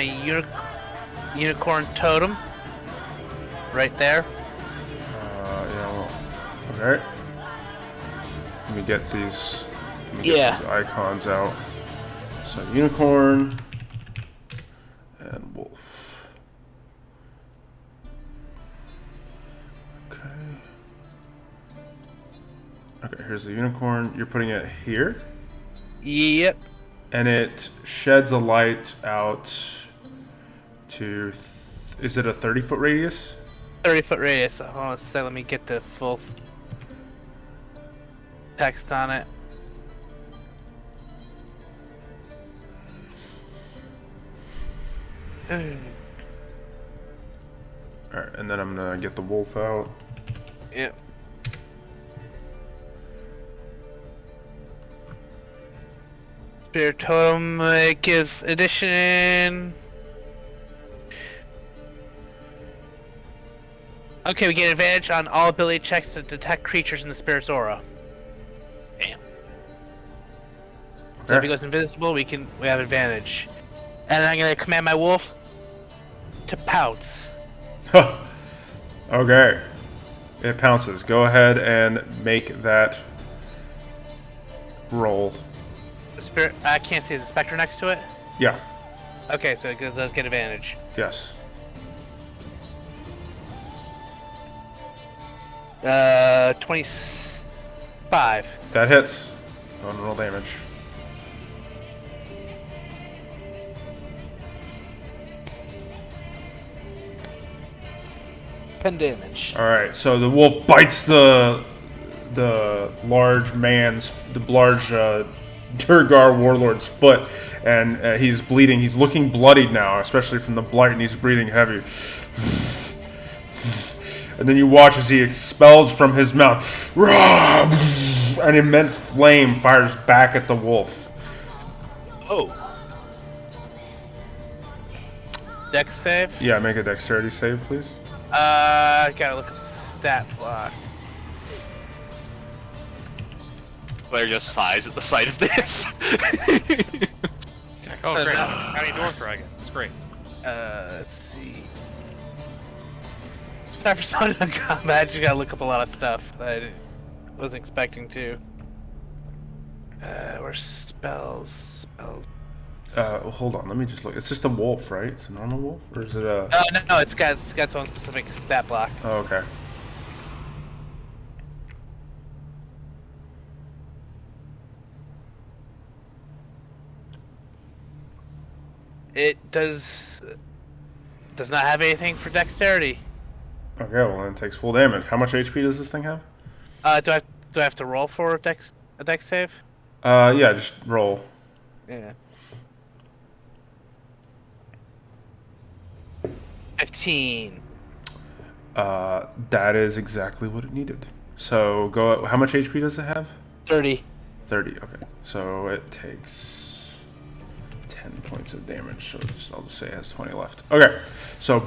unicorn totem right there. Yeah, okay. Let me get these. These icons out. So unicorn and wolf. Okay. Okay, here's the unicorn. You're putting it here, Yep. and it sheds a light out to. Is it a 30-foot radius? 30-foot radius. Hold on a sec, let me get the full text on it. Alright, and then I'm gonna get the wolf out. Yep. Spirit totem gives addition. Okay, we get advantage on all ability checks to detect creatures in the spirit's aura. Damn. So if he goes invisible, we have advantage. And I'm gonna command my wolf to pounce. Okay. It pounces. Go ahead and make that roll. The spirit, I can't see, is the spectre next to it? Yeah. Okay, so it does get advantage. Yes. 25. That hits. Go ahead and roll damage. 10 damage. All right, so the wolf bites the large Durgar warlord's foot, and he's bleeding. He's looking bloodied now, especially from the blight, and he's breathing heavy. And then you watch as he expels from his mouth. An immense flame fires back at the wolf. Oh. Dex save? Yeah, make a dexterity save, please. Gotta look at the stat block. Claire just sighs at the sight of this. Oh, great. Tiny dwarf dragon. That's great. Let's see. It's time for someone to combat. I just gotta look up a lot of stuff that I wasn't expecting to. Where's spells? Hold on, let me just look. It's just a wolf, right? It's a normal wolf? Or is it a... No, it's got its own specific stat block. Oh, okay. It does not have anything for dexterity. Okay, well then it takes full damage. How much HP does this thing have? Do I have to roll for a dex save? Yeah, just roll. Yeah. 15. That is exactly what it needed. So go. How much HP does it have? 30. 30. Okay. So it takes 10 points of damage. So I'll just say it has 20 left. Okay. So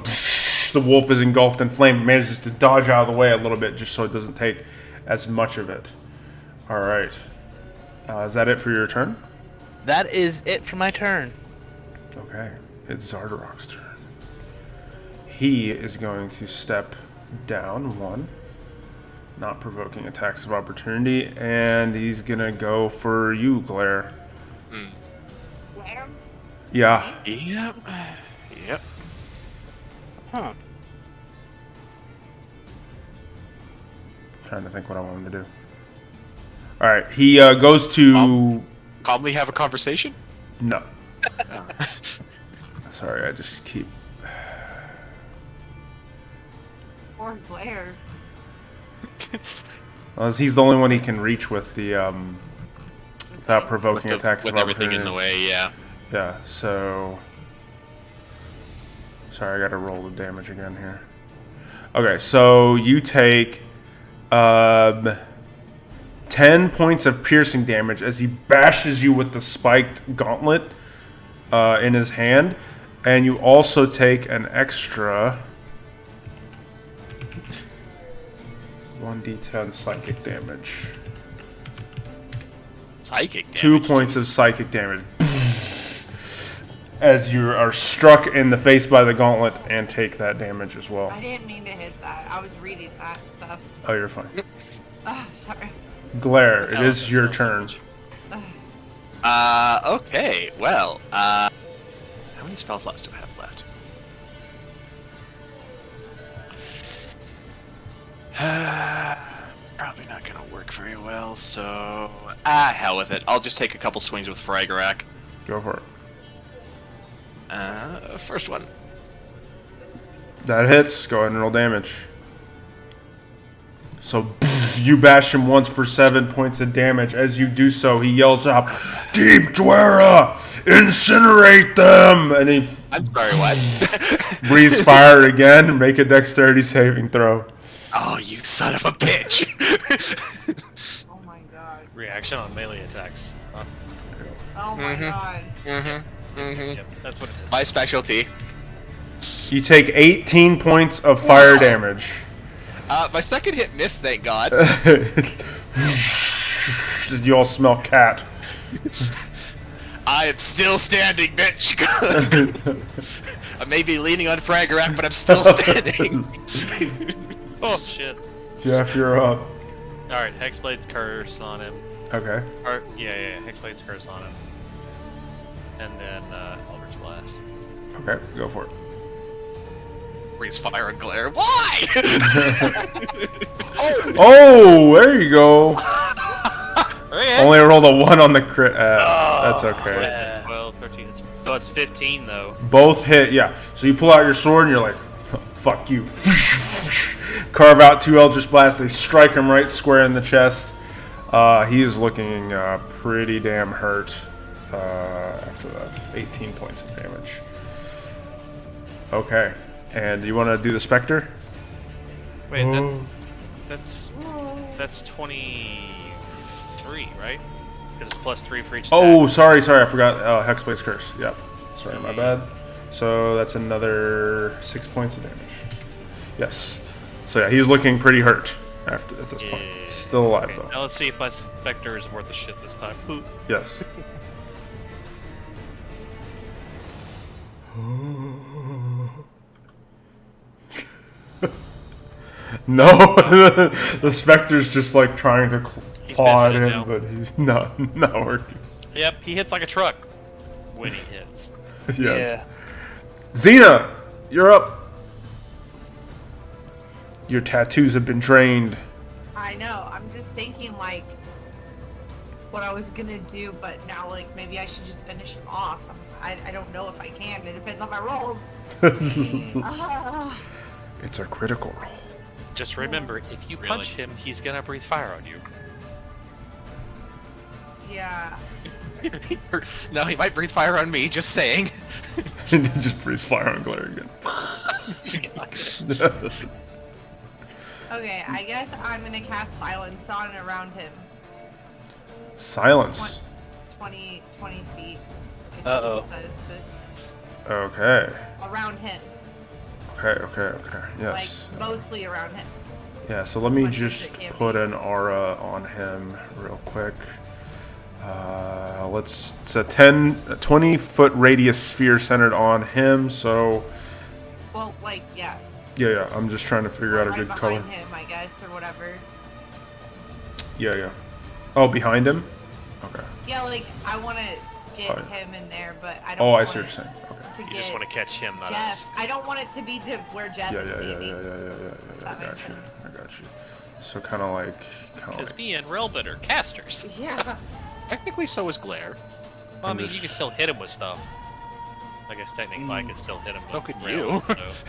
the wolf is engulfed in flame. Manages to dodge out of the way a little bit just so it doesn't take as much of it. All right. Is that it for your turn? That is it for my turn. Okay. It's Zardarok's turn. He is going to step down one, not provoking attacks of opportunity, and he's gonna go for you, Claire. Where? Yeah. Yep. Yep. Huh. Trying to think what I want him to do. All right. He goes to. Calmly have a conversation? No. Oh. Sorry, I just keep. Or Blair. Well, he's the only one he can reach with the without provoking attacks with of everything in opportunity. the way, yeah. Yeah. So. Sorry, I got to roll the damage again here. Okay, so you take 10 points of piercing damage as he bashes you with the spiked gauntlet in his hand, and you also take an extra 1d10 psychic damage. Psychic damage. 2 points of psychic damage. As you are struck in the face by the gauntlet and take that damage as well. I didn't mean to hit that. I was reading that stuff. Oh, you're fine. Sorry. Glare, it is your turn. Okay, well, how many spell slots do I have left? Probably not gonna work very well, so... hell with it. I'll just take a couple swings with Fragorak. Go for it. First one. That hits. Go ahead and roll damage. So you bash him once for 7 points of damage. As you do so, he yells out, "Deep Dwera! Incinerate them!" And he I'm sorry, what? breathes fire again. Make a dexterity saving throw. Oh, you son of a bitch! Oh my god. Reaction on melee attacks. Huh? Oh my god. Yep, that's what it is. My specialty. You take 18 points of fire damage. My second hit missed, thank God. You all smell cat. I am still standing, bitch. I may be leaning on Fragorak, but I'm still standing. Oh shit. Jeff, you're up. Alright, Hexblade's curse on him. Okay. Or, yeah, Hexblade's curse on him. And then, Eldritch Blast. Okay, go for it. Breathes fire and glare. Why? Oh, there you go. Okay. Only rolled a 1 on the crit. That's What okay. is it? 12, 13, so it's 15 though. Both hit, yeah. So you pull out your sword and you're like, fuck you. carve out 2 Eldritch Blasts. They strike him right square in the chest. He is looking pretty damn hurt after that. 18 points of damage. Okay. And you want to do the Spectre? Wait, that's 23, right? Because it's +3 for each attack. Oh, sorry, I forgot. Hexblade's Curse. Yep. Sorry, my bad. So that's another 6 points of damage. Yes. So yeah, he's looking pretty hurt at this point. Still alive though. Now let's see if my Spectre is worth a shit this time. Yes. No, the Spectre's just like trying to claw at him, but he's not working. Yep, he hits like a truck when he hits. Yes. Yeah. Xena, you're up. Your tattoos have been trained. I know. I'm just thinking like what I was gonna do, but now like maybe I should just finish him off. I don't know if I can. It depends on my rolls. It's a critical roll. Just remember, if you punch him, he's gonna breathe fire on you. Yeah. No, he might breathe fire on me, just saying. Just breathe fire on Glare again. Okay, I guess I'm gonna cast Silence on and around him. Silence. 20 feet. Uh-oh. Okay. Around him. Okay. Yes. Like, mostly around him. Yeah, so let me much as just it can put be. an aura on him real quick. It's a 20-foot radius sphere centered on him, so... Well, like, yeah. Yeah, I'm just trying to figure out a Right good color. behind him, I guess, or whatever. Yeah. Oh, behind him? Okay. Yeah, like, I want to get Alright. him in there, but I don't Oh, I want see what you're saying. Okay. to You get just want to catch him, not Jeff. us. I don't want it to be to where Jeff Yeah. is standing. I got you. So kind of like... Because me and Relbit are casters. Yeah. Technically, so is Glare. Well, I mean, just- you can still hit him with stuff. I guess technically I can still hit him with So could rails,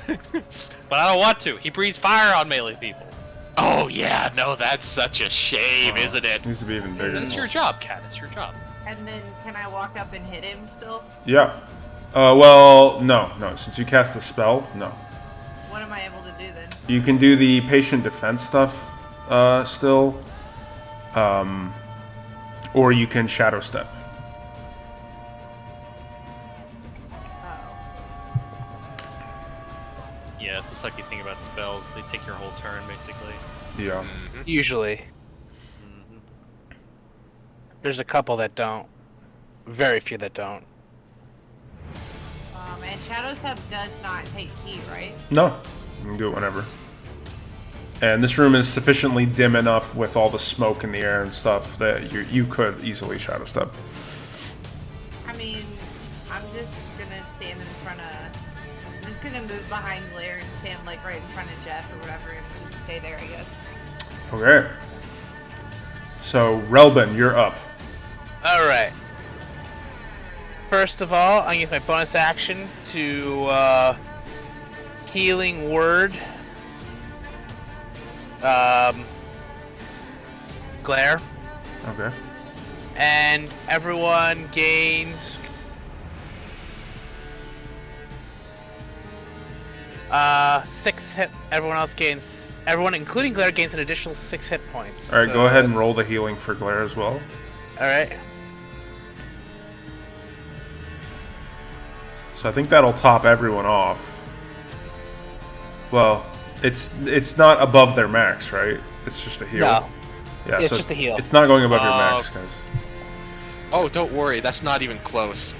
you. so. But I don't want to. He breathes fire on melee people. Oh yeah, no, that's such a shame, isn't it? Needs to be even bigger. It's your job, Cat. It's your job. And then, can I walk up and hit him still? Yeah. Well, no. Since you cast the spell, no. What am I able to do then? You can do the patient defense stuff still. Or you can shadow step. Oh. Yeah, it's the sucky thing about spells. They take your whole turn, basically. Yeah. Usually. There's a couple that don't. Very few that don't. And Shadow Step does not take heat, right? No. You can do it whenever. And this room is sufficiently dim enough with all the smoke in the air and stuff that you could easily shadow step. I mean, I'm just gonna stand in front of... I'm just gonna move behind Blair and stand, like, right in front of Jeff or whatever and just stay there, I guess. Okay. So, Relbin, you're up. Alright. First of all, I'm gonna use my bonus action to Healing Word. Glare. Okay. And everyone gains 6 hit. Everyone, including Glare, gains an additional 6 hit points. Alright, go ahead and roll the healing for Glare as well. Alright. So I think that'll top everyone off. Well, it's not above their max, right? It's just a heal. No. Yeah, It's so just a heal. It's not going above your max, guys. Oh, don't worry, that's not even close.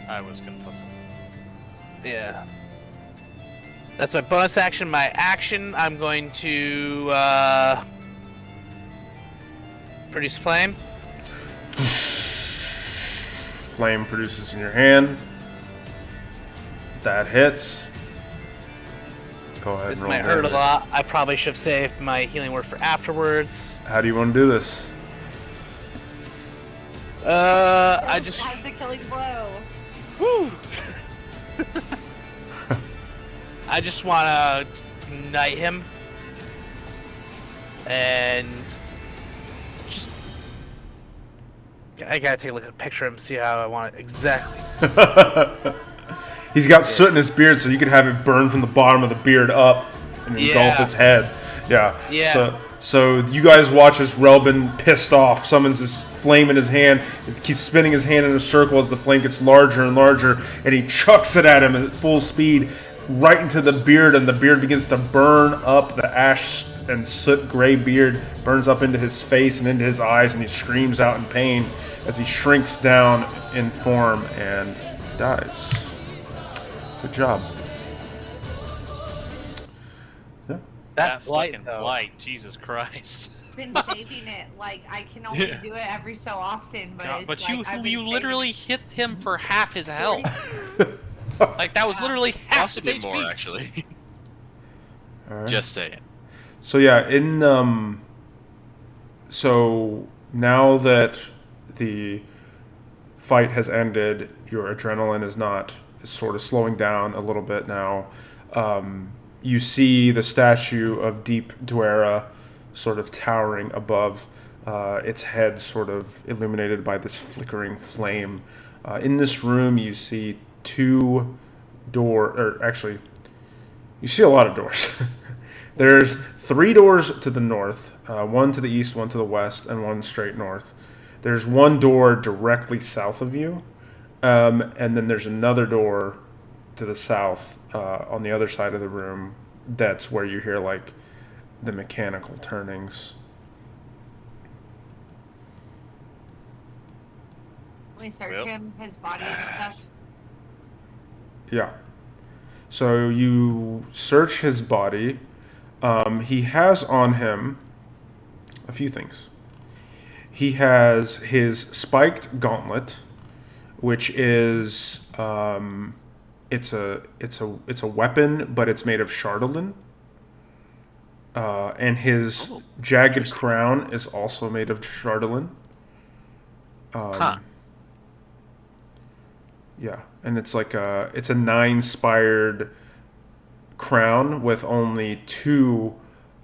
I was gonna puzzle. Yeah. That's my bonus action. My action, I'm going to produce flame. Flame produces in your hand. That hits. Go ahead This and roll might hurt a damage. lot. I probably should have saved my healing word for afterwards. How do you want to do this? I just Have the killing blow. whew. I just want to knight him. And just... I gotta take a look at a picture of him, see how I want it exactly. He's got soot in his beard, so you could have it burn from the bottom of the beard up and engulf his head. Yeah. Yeah. So you guys watch as Relbin, pissed off, summons this flame in his hand. It keeps spinning his hand in a circle as the flame gets larger and larger, and he chucks it at him at full speed, right into the beard, and the beard begins to burn up. The ash and soot gray beard burns up into his face and into his eyes, and he screams out in pain as he shrinks down in form and dies. Good job. Yeah. That light, fucking though. light, Jesus Christ. Been saving it. Like I can only do it every so often, but No, it's but like, I've been you saving literally it. hit him for half his health. Like that was literally half his Possibly HP. more, actually. All right. Just saying. So yeah, so now that the fight has ended, your adrenaline is sort of slowing down a little bit now. You see the statue of Deep Dwera sort of towering above, its head sort of illuminated by this flickering flame. In this room, you see you see a lot of doors. There's 3 doors to the north, one to the east, one to the west, and one straight north. There's one door directly south of you, and then there's another door to the south on the other side of the room. That's where you hear like the mechanical turnings. We search Well. him, his body and stuff. Yeah. So you search his body. He has on him a few things. He has his spiked gauntlet, which is it's a weapon, but it's made of chardolin. And his jagged crown is also made of chardolin. Yeah, and it's like it's a 9-spired crown with only 2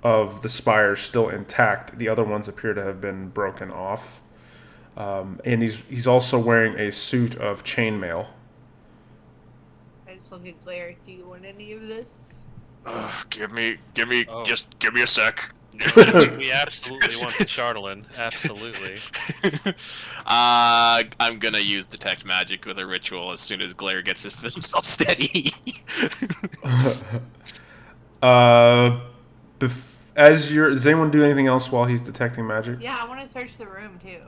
of the spires still intact. The other ones appear to have been broken off. And he's also wearing a suit of chainmail. I just look at Claire. Do you want any of this? Give me, Oh. just give me a sec. We absolutely want the Chardolin. Absolutely. I'm gonna use detect magic with a ritual as soon as Glare gets himself steady. Does anyone do anything else while he's detecting magic? Yeah, I want to search the room too.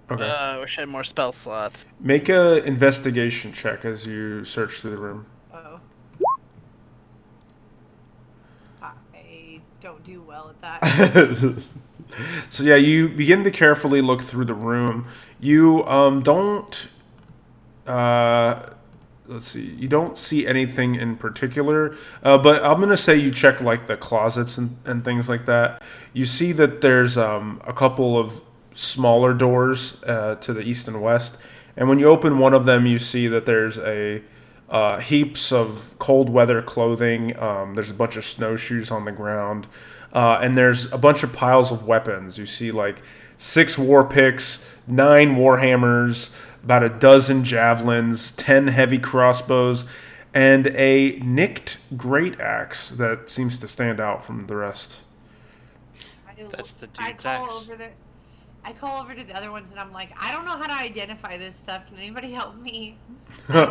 Okay. I wish I had more spell slots. Make a investigation check as you search through the room. Oh. I don't do well at that. So yeah, you begin to carefully look through the room. You don't let's see. You don't see anything in particular, but I'm gonna say you check like the closets and things like that. You see that there's a couple of smaller doors to the east and west, and when you open one of them, you see that there's heaps of cold weather clothing. There's a bunch of snowshoes on the ground, and there's a bunch of piles of weapons. You see like 6 war picks, 9 war hammers, about a dozen javelins, 10 heavy crossbows, and a nicked great axe that seems to stand out from the rest. That's the I dude's call axe. over there. I call over to the other ones and I'm like, I don't know how to identify this stuff. Can anybody help me?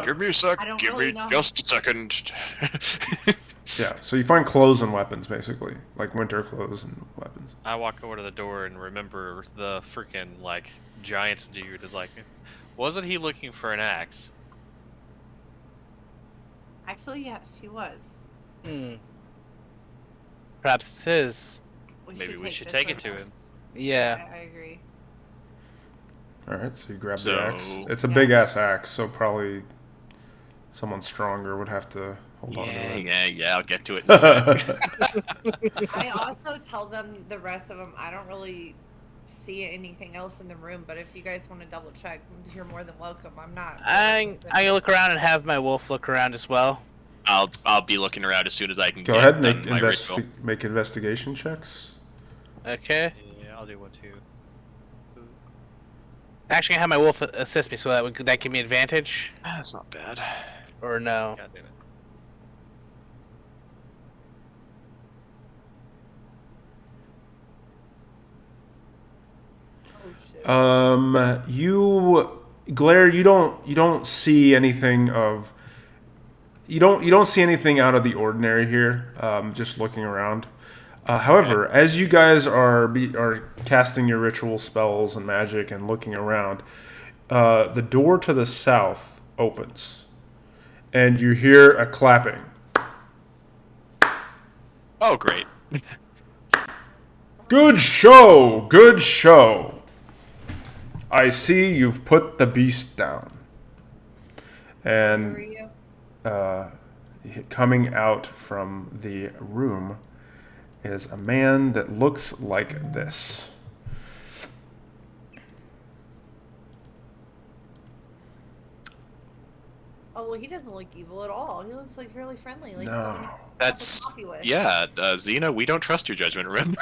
Give me a sec. I don't Give really me know. just a second. Yeah, so you find clothes and weapons, basically. Like winter clothes and weapons. I walk over to the door and remember the freaking like giant dude is like, wasn't he looking for an axe? Actually, yes, he was. Perhaps it's his. Maybe we should this take it with to us. him. Yeah. I agree. Alright, so you grab So- the axe. It's a Yeah. big ass axe, so probably someone stronger would have to hold on to Yeah, it. yeah, I'll get to it in a sec. I also tell them, the rest of them, I don't really see anything else in the room, but if you guys want to double check, you're more than welcome. I'm not. I'm gonna look around and have my wolf look around as well. I'll be looking around as soon as I can. Go get ahead, done my ritual. make investigation checks. Okay. Yeah, I'll do one too. Actually, I have my wolf assist me, so could that give me advantage? That's not bad. Or no? God damn it. Oh shit. Glare, you don't see anything of. You don't see anything out of the ordinary here. Just looking around. However, as you guys are casting your ritual spells and magic and looking around, the door to the south opens, and you hear a clapping. Oh, great. Good show! Good show! I see you've put the beast down. Who are And you? coming out from the room is a man that looks like this. Oh well, he doesn't look evil at all. He looks like really friendly. Like No. someone you That's have coffee with. yeah, Xena. We don't trust your judgment, remember?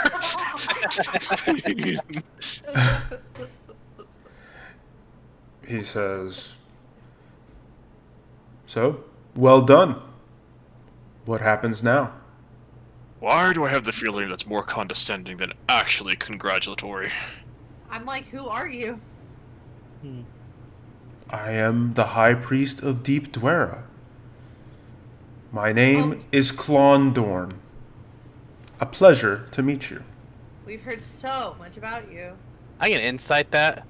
He says, "So, well done. What happens now?" Why do I have the feeling that's more condescending than actually congratulatory? I'm like, who are you? I am the High Priest of Deep Dwera. My name is Klondorn. A pleasure to meet you. We've heard so much about you. I can insight that.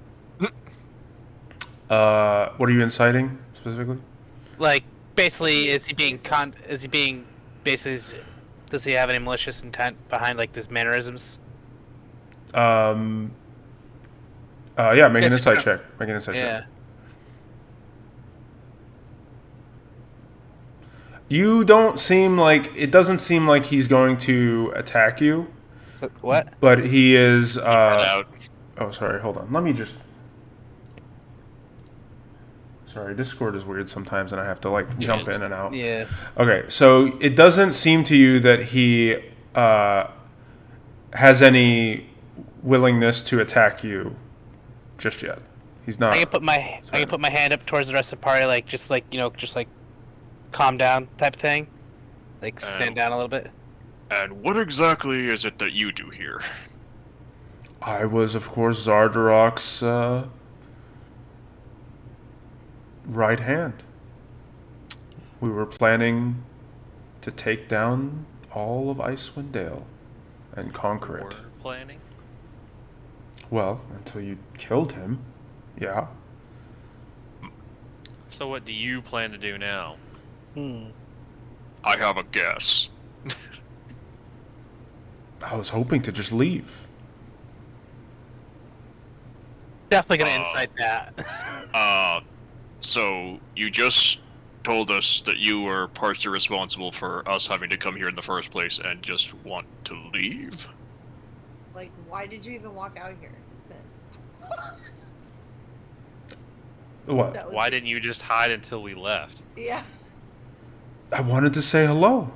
What are you inciting specifically? Like, basically, is he being basically, does he have any malicious intent behind, like, his mannerisms? Yeah, make Yes, an you insight can. check. Make an insight Yeah. check. You don't seem like it doesn't seem like he's going to attack you, What? but he is. Run out. Oh, sorry. Hold on. Let me just. Sorry, Discord is weird sometimes, and I have to like jump is. in and out. Yeah. Okay, so it doesn't seem to you that he has any willingness to attack you just yet. He's not. I can put my hand up towards the rest of the party, like just like calm down type thing, like stand down a little bit. And what exactly is it that you do here? I was, of course, Zardarok's right hand. We were planning to take down all of Icewind Dale and conquer War it. planning. Well, until you killed him. Yeah. So what do you plan to do now? I have a guess. I was hoping to just leave. Definitely gonna insight that. So you just told us that you were partially responsible for us having to come here in the first place and just want to leave? Like, why did you even walk out here? Then? What? That was Why didn't you just hide until we left? Yeah. I wanted to say hello.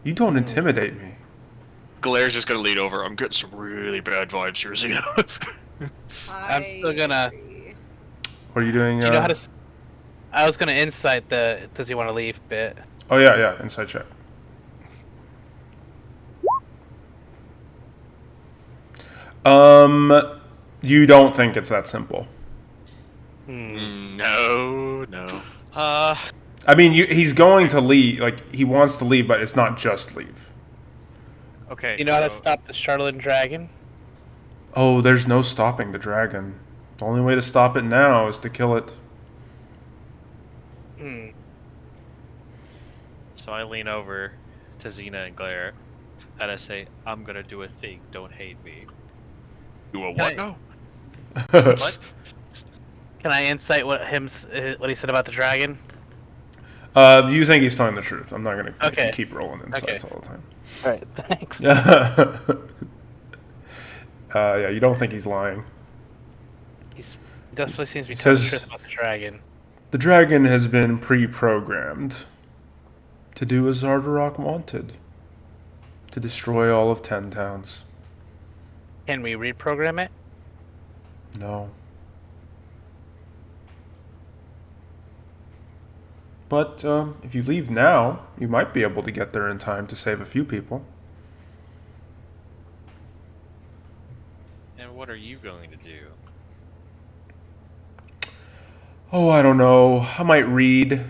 You don't intimidate me. Glaire's just gonna lean over. I'm getting some really bad vibes here, Xena. I'm still gonna- agree. What are you doing? Do you know how to? I was gonna insight the does he want to leave bit. Oh yeah, inside check. You don't think it's that simple. No. I mean, he's going to leave. Like he wants to leave, but it's not just leave. Okay. You know how to so- stop the Charlotte Dragon? Oh, there's no stopping the dragon. The only way to stop it now is to kill it. So I lean over to Xena and Glare, and I say, "I'm gonna do a thing. Don't hate me." Do a Can what I- now? What? Can I insight what he said about the dragon? You think he's telling the truth? I'm not gonna Okay. keep rolling insights all the time. All right, thanks. Yeah, you don't think he's lying. He definitely seems to be He telling the says- truth about the dragon. The dragon has been pre-programmed to do as Zardarok wanted. To destroy all of 10 towns. Can we reprogram it? No. But if you leave now, you might be able to get there in time to save a few people. And what are you going to do? Oh, I don't know. I might read.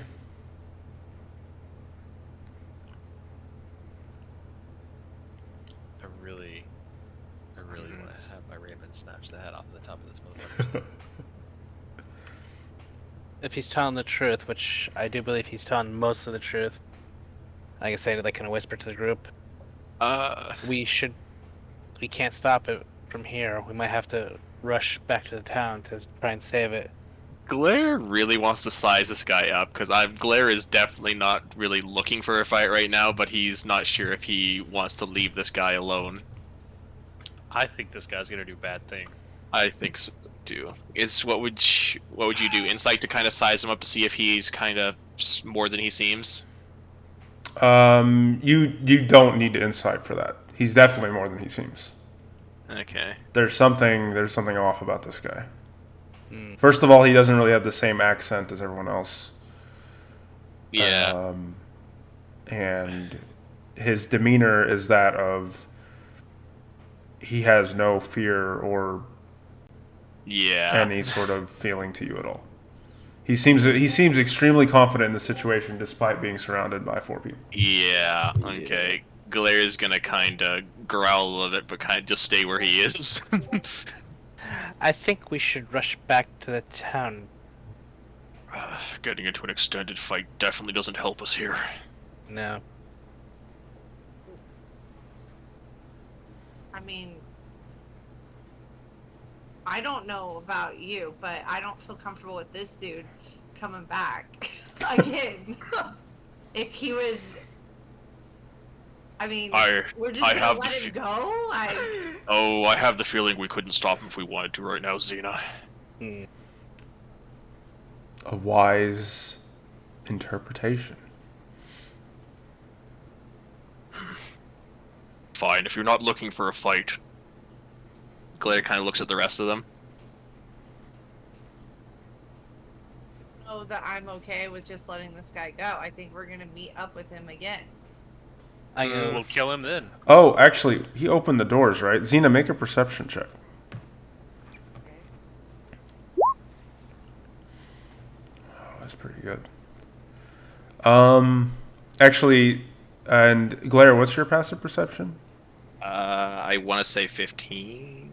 I really want to have my Raven snatch the head off the top of this motherfucker. If he's telling the truth, which I do believe he's telling most of the truth, like I say, like kind of whisper to the group, we can't stop it from here. We might have to rush back to the town to try and save it. Glare really wants to size this guy up, because Glare is definitely not really looking for a fight right now, but he's not sure if he wants to leave this guy alone. I think this guy's gonna do bad things. I think so too. What would you do? Insight to kind of size him up to see if he's kind of more than he seems? You don't need to insight for that. He's definitely more than he seems. Okay. There's something off about this guy. First of all, he doesn't really have the same accent as everyone else. Yeah. And his demeanor is that of he has no fear or any sort of feeling to you at all. He seems extremely confident in the situation despite being surrounded by 4 people. Yeah. Okay. Glaire's gonna kind of growl a little bit, but kind of just stay where he is. I think we should rush back to the town. Getting into an extended fight definitely doesn't help us here. No. I mean, I don't know about you, but I don't feel comfortable with this dude coming back again. If he was, I mean, we're just gonna let him go. Oh, I have the feeling we couldn't stop him if we wanted to right now, Xena. A wise interpretation. Fine, if you're not looking for a fight. Glare kind of looks at the rest of them. Know that I'm okay with just letting this guy go. I think we're gonna meet up with him again. We'll kill him then. Oh, actually, he opened the doors, right? Xena, make a perception check. Oh, that's pretty good. Actually, and Glare, what's your passive perception? I want to say 15.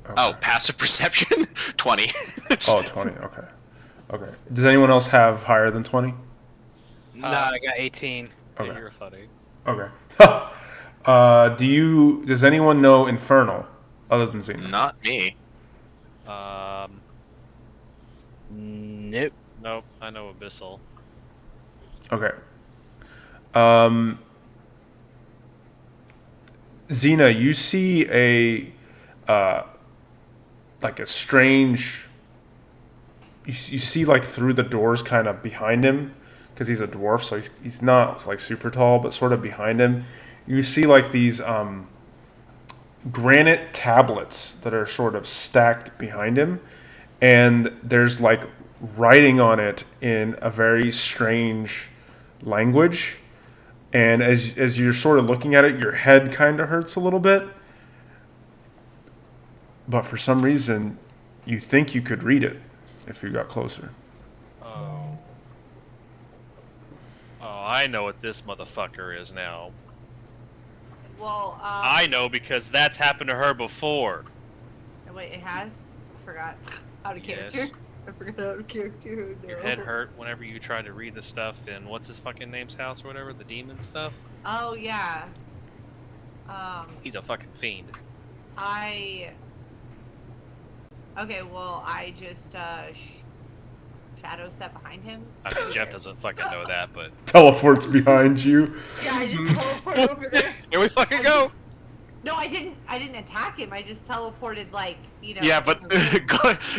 Okay. Oh, passive perception? 20. Oh, 20, okay. Okay. Does anyone else have higher than 20? No, I got 18. Okay. You're funny. Okay. Does anyone know Infernal other than Xena? Not me. Nope. Nope, I know Abyssal. Okay. Xena, you see a like a strange. You see like through the doors, kind of behind him, because he's a dwarf, so he's not like super tall, but sort of behind him. You see like these granite tablets that are sort of stacked behind him, and there's like writing on it in a very strange language. And as you're sort of looking at it, your head kind of hurts a little bit. But for some reason, you think you could read it if you got closer. Oh. Oh, I know what this motherfucker is now. Well, I know because that's happened to her before. wait, it has? I forgot. Out of character. Yes. I forgot out of character. No. Your head hurt whenever you tried to read the stuff in what's his fucking name's house or whatever, the demon stuff. Oh yeah. He's a fucking fiend. Okay, well, I just shadow step behind him. I mean, Jeff doesn't fucking know that, but Teleports behind you. Yeah, I just teleport over there. here we fucking go. No, I didn't attack him. I just teleported, like, you know. Yeah, but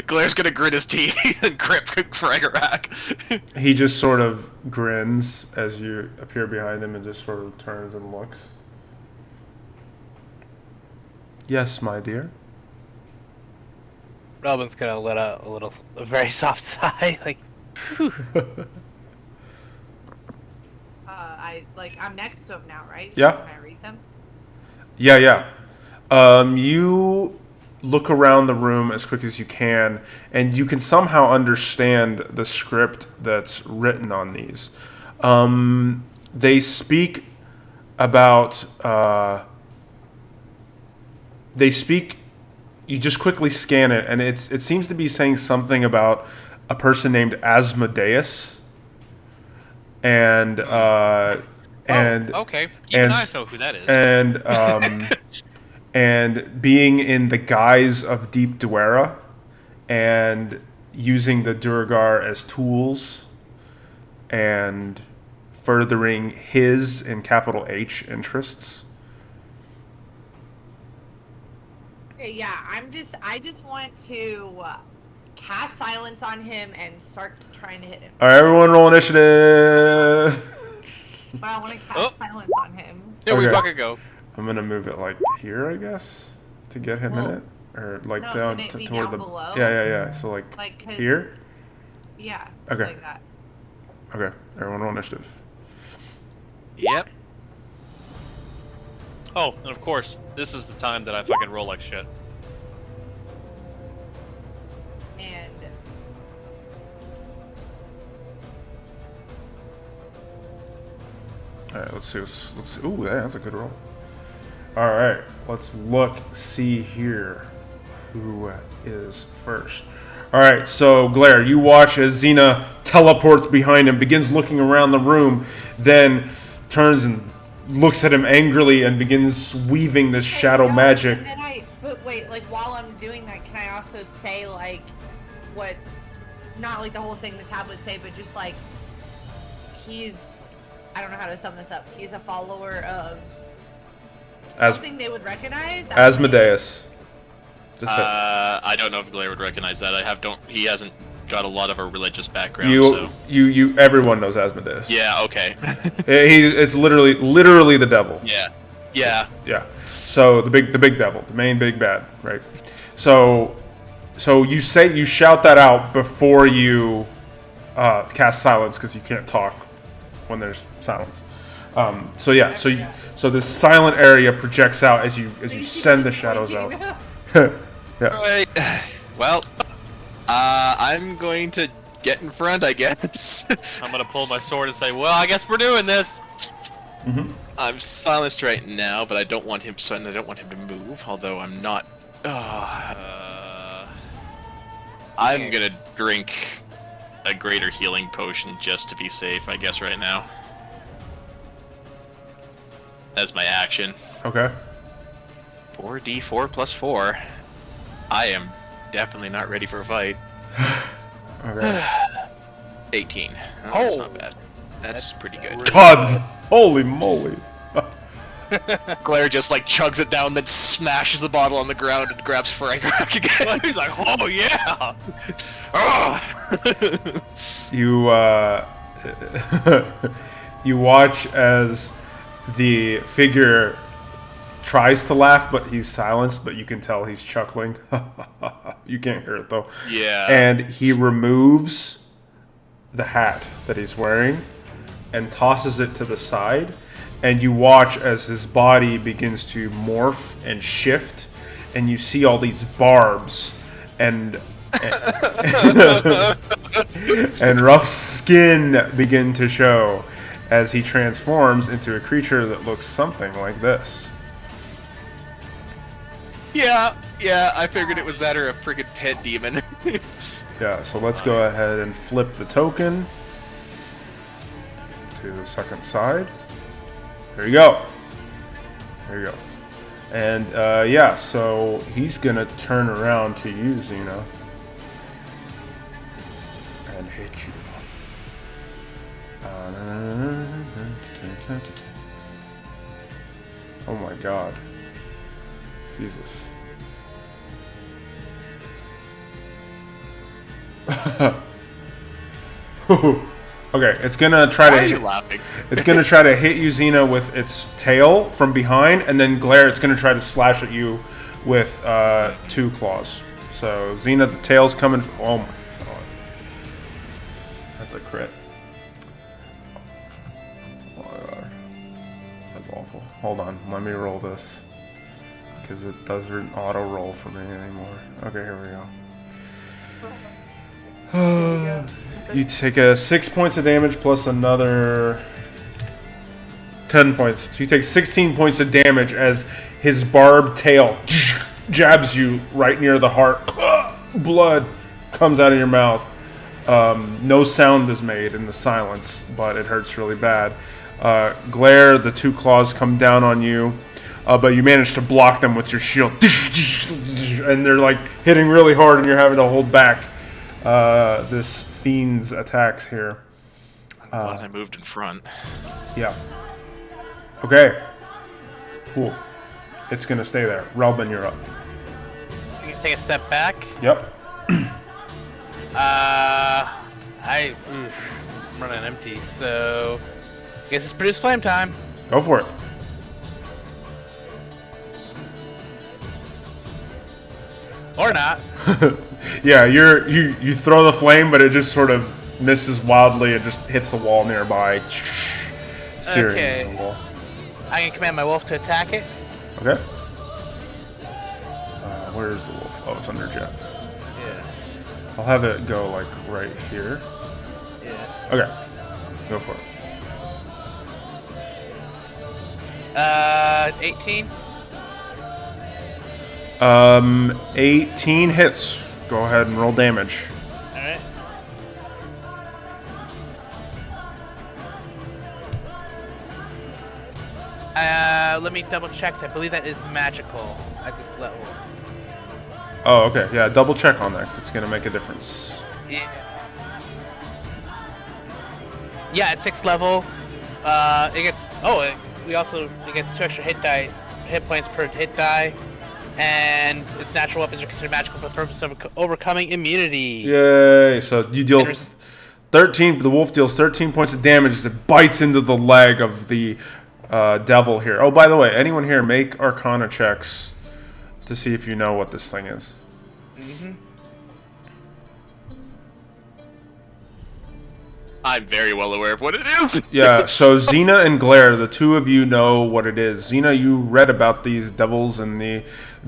Glaire's gonna grit his teeth and grip Fragerak. He just sort of grins as you appear behind him and just sort of turns and looks. Yes, my dear. Robin's gonna let out a very soft sigh, like, whew. I'm next to him now, right? Yeah. Can I read them? Yeah. You look around the room as quick as you can, and you can somehow understand the script that's written on these. They speak about. You just quickly scan it, and it seems to be saying something about a person named Asmodeus, and okay. Even I know who that is. And being in the guise of Deep Dwera, and using the Duergar as tools, and furthering his, in capital H, interests. Okay, yeah, I just want to cast silence on him and start trying to hit him. All right, everyone, roll initiative. But I want to cast silence on him. Here we Okay. fucking go. I'm gonna move it like here, I guess, to get him in it, or like no, down can it be toward down the. below? Yeah. So like 'Cause- here. Yeah. Okay. Like that. Okay, everyone, roll initiative. Yep. Oh, and of course, this is the time that I fucking roll like shit. And All right, let's see. Let's see. Ooh, yeah, that's a good roll. All right, let's see here who is first. All right, so Glare, you watch as Xena teleports behind him, begins looking around the room, then turns and looks at him angrily and begins weaving this shadow magic. And then but wait, like while I'm doing that, can I also say like what? Not like the whole thing the tablets say, but just like he's. I don't know how to sum this up. He's a follower of something they would recognize. Asmodeus. I don't know if Glare would recognize that. He hasn't got a lot of a religious background. You everyone knows Asmodeus. Yeah. Okay. It's literally the devil. Yeah. So the big devil, the main big bad, right? So you shout that out before you cast silence, because you can't talk when there's silence. So this silent area projects out as you send the shadows out. Yeah. Alright. Well, I'm going to get in front, I guess. I'm gonna pull my sword and say, well, I guess we're doing this. Mm-hmm. I'm silenced right now, but I don't want him to move, although I'm not... I'm gonna drink a greater healing potion just to be safe, I guess, right now. As my action. Okay. 4d4 plus 4. I am definitely not ready for a fight. Okay. 18. Oh, that's not bad. That's pretty good. God, holy moly. Glare just like chugs it down, then smashes the bottle on the ground and grabs Fragerak again. He's like, oh yeah! You watch as the figure tries to laugh, but he's silenced, but you can tell he's chuckling. You can't hear it though. Yeah. And he removes the hat that he's wearing and tosses it to the side, and you watch as his body begins to morph and shift, and you see all these barbs and rough skin begin to show as he transforms into a creature that looks something like this. Yeah, I figured it was that or a friggin' pet demon. Yeah, so let's go ahead and flip the token to the second side. There you go. And yeah, so he's gonna turn around to you, Xena, and hit you. Oh my god. Jesus. Okay, it's gonna try Why to. are you laughing? It's gonna try to hit you, Xena, with its tail from behind, and then Glare. It's gonna try to slash at you with 2 claws. So Xena, the tail's coming. Oh my god, that's a crit. Oh my god, that's awful. Hold on, let me roll this because it doesn't auto roll for me anymore. Okay, here we go. You take 6 points of damage plus another 10 points. So you take 16 points of damage as his barbed tail jabs you right near the heart. Blood comes out of your mouth. No sound is made in the silence, but it hurts really bad. Glare, the 2 claws come down on you, but you manage to block them with your shield. And they're like hitting really hard, and you're having to hold back this fiend's attacks here. I'm glad I moved in front. Yeah. Okay. Cool. It's gonna stay there. Relbin, you're up. You can take a step back. Yep. I'm running empty, so I guess it's produce flame time. Go for it. Or not. Yeah, you throw the flame, but it just sort of misses wildly. It just hits the wall nearby. Searing Okay. the wall. I can command my wolf to attack it. Okay. Where's the wolf? Oh, it's under Jeff. Yeah. I'll have it go like right here. Yeah. Okay. Go for it. 18. 18 hits. Go ahead and roll damage. Alright. Let me double check. I believe that is magical at this level. Oh, okay. Yeah, double check on that 'cause it's gonna make a difference. Yeah. Yeah, at 6th level, it gets. Oh, it gets 2 extra hit points per hit die, and its natural weapons are considered magical for the purpose of overcoming immunity. Yay! So you deal 13. The wolf deals 13 points of damage as it bites into the leg of the devil here. Oh, by the way, anyone here make Arcana checks to see if you know what this thing is. Mm-hmm. I'm very well aware of what it is. Yeah, so Xena and Glare, the 2 of you know what it is. Xena, you read about these devils in the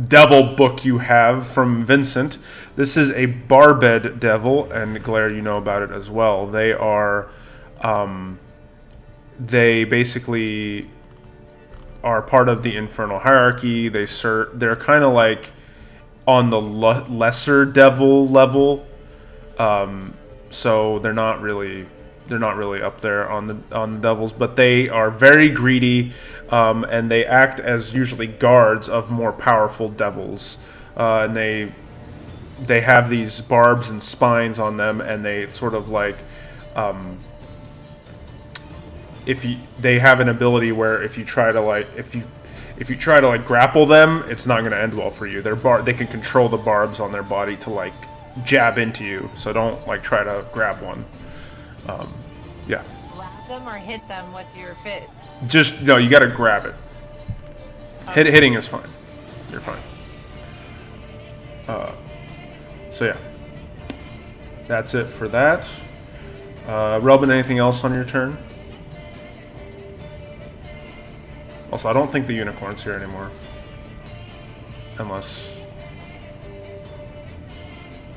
devil book you have from Vincent. This is a barbed devil, and Glare, you know about it as well. They are, they basically are part of the infernal hierarchy. They're kind of like on the lesser devil level. So they're not really up there on the devils, but they are very greedy, and they act as usually guards of more powerful devils, and they have these barbs and spines on them, and they sort of like they have an ability where if you try to grapple them, it's not going to end well for you. They can control the barbs on their body to like jab into you, so don't like try to grab one. Yeah. Grab them or hit them with your fist? Just no, you gotta grab it. Okay. Hitting is fine. You're fine. So yeah. That's it for that. Relbin, anything else on your turn? Also, I don't think the unicorn's here anymore. Unless...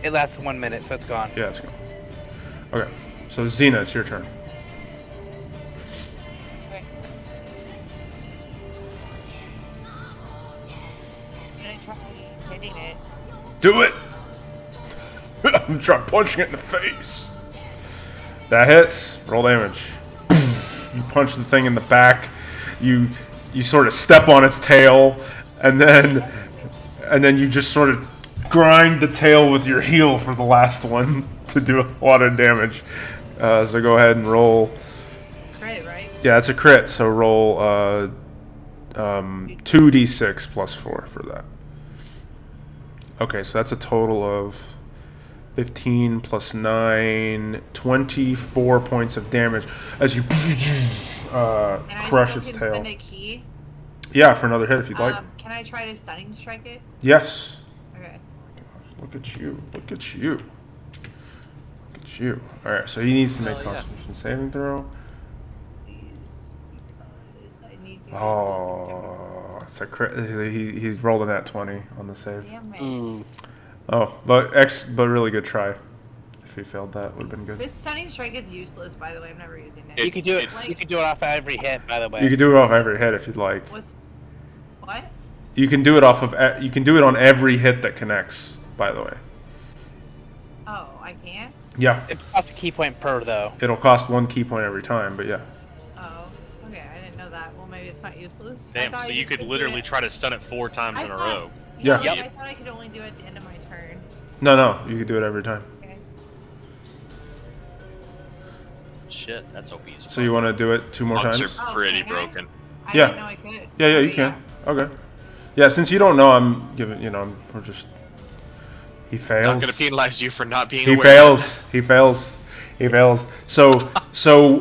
It lasts 1 minute, so it's gone. Yeah, it's gone. Okay. So Xena, it's your turn. Okay. I'm gonna try hitting it. Do it! I'm trying punching it in the face. That hits. Roll damage. You punch the thing in the back. You sort of step on its tail, and then you just sort of grind the tail with your heel for the last one to do a lot of damage. So go ahead and roll. Crit, right? Yeah, it's a crit. So roll 2d6 plus 4 for that. Okay, so that's a total of 15 plus 9, 24 points of damage as you crush its tail. Spend a key? Yeah, for another hit if you'd like. Can I try to stunning strike it? Yes. Okay. Look at you. Look at you. Look at you. Alright, so he needs to make Constitution saving throw. Please, because I need you. Oh, it's a he's rolled a nat 20 on the save. Damn it. Oh, but really good try. If he failed that, would have been good. This stunning strike is useless, by the way. I'm never using it. You can do it. You can do it off every hit, by the way. You can do it off every hit if you'd like. What? You can do it off of. You can do it on every hit that connects. By the way. Oh, I can? Yeah. It costs a key point per, though. It'll cost 1 key point every time, but yeah. Oh, okay. I didn't know that. Well, maybe it's not useless. Damn, so you could literally try to stun it 4 times in a row. Yeah. I thought I could only do it at the end of my turn. No, you can do it every time. Okay. Shit, that's OP. So you want to do it 2 more Bugs times? are pretty broken. I Yeah. didn't know I could. Yeah, you can. Okay. Yeah, since you don't know, I'm giving. We're just. He fails. Not gonna penalize you for not being He aware. fails. He fails. He fails. So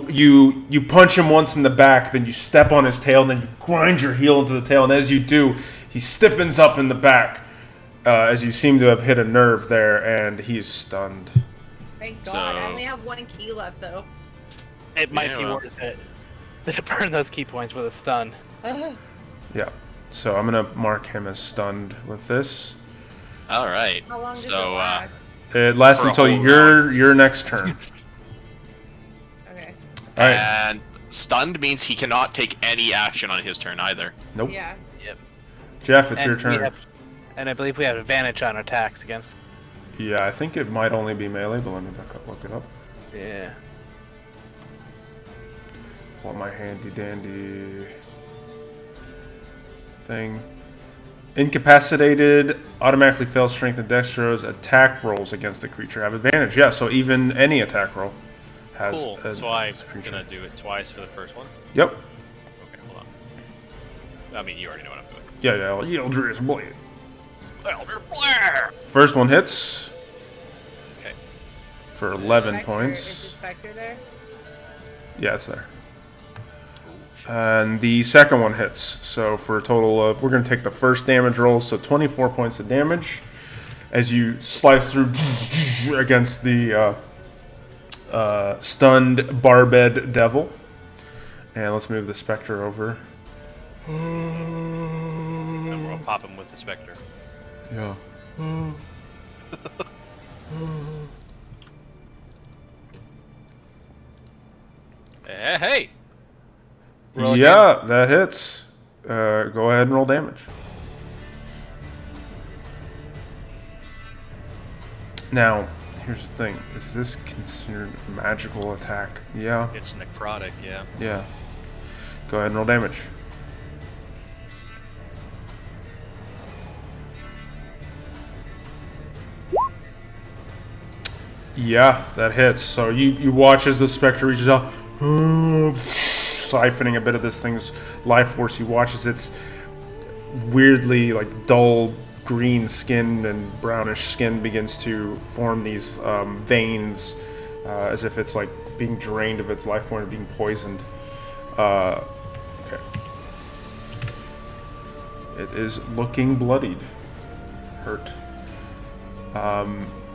you punch him once in the back, then you step on his tail, and then you grind your heel into the tail, and as you do, he stiffens up in the back, as you seem to have hit a nerve there, and he's stunned. Thank God. I only have 1 key left, though. It might be worth it to burn those key points with a stun. Yeah. So I'm gonna mark him as stunned with this. All right. How long does it So last? It lasts For a until whole your next turn. Okay. All right. and stunned means he cannot take any action on his turn either. Nope. Yeah. Jeff, it's And your turn. And I believe we have advantage on attacks against. Yeah, I think it might only be melee, but let me look it up. Yeah. Want my handy dandy thing. Incapacitated, automatically fails strength and dexterous attack rolls against the creature have advantage. Yeah, so even any attack roll has Cool. advantage So I'm against the creature. gonna do it twice for the first one. Yep. Okay, hold on. I mean, you already know what I'm doing. Yeah. Eldritch Blade. First one hits. Okay. For 11 Spectre, points. Is the Spectre there? Yeah, it's there. And the second one hits. So for a total of, we're going to take the first damage roll, so 24 points of damage as you slice through against the stunned barbed devil. And let's move the Spectre over. And we'll pop him with the Spectre. Yeah. Hey! Roll Yeah, that hits. Go ahead and roll damage. Now, here's the thing. Is this considered a magical attack? Yeah. It's necrotic, yeah. Yeah. Go ahead and roll damage. Yeah, that hits. So you watch as the Spectre reaches out, siphoning a bit of this thing's life force. You watch as its weirdly dull green skin and brownish skin begins to form these veins, as if it's being drained of its life force and being poisoned. Okay. It is looking bloodied. Hurt.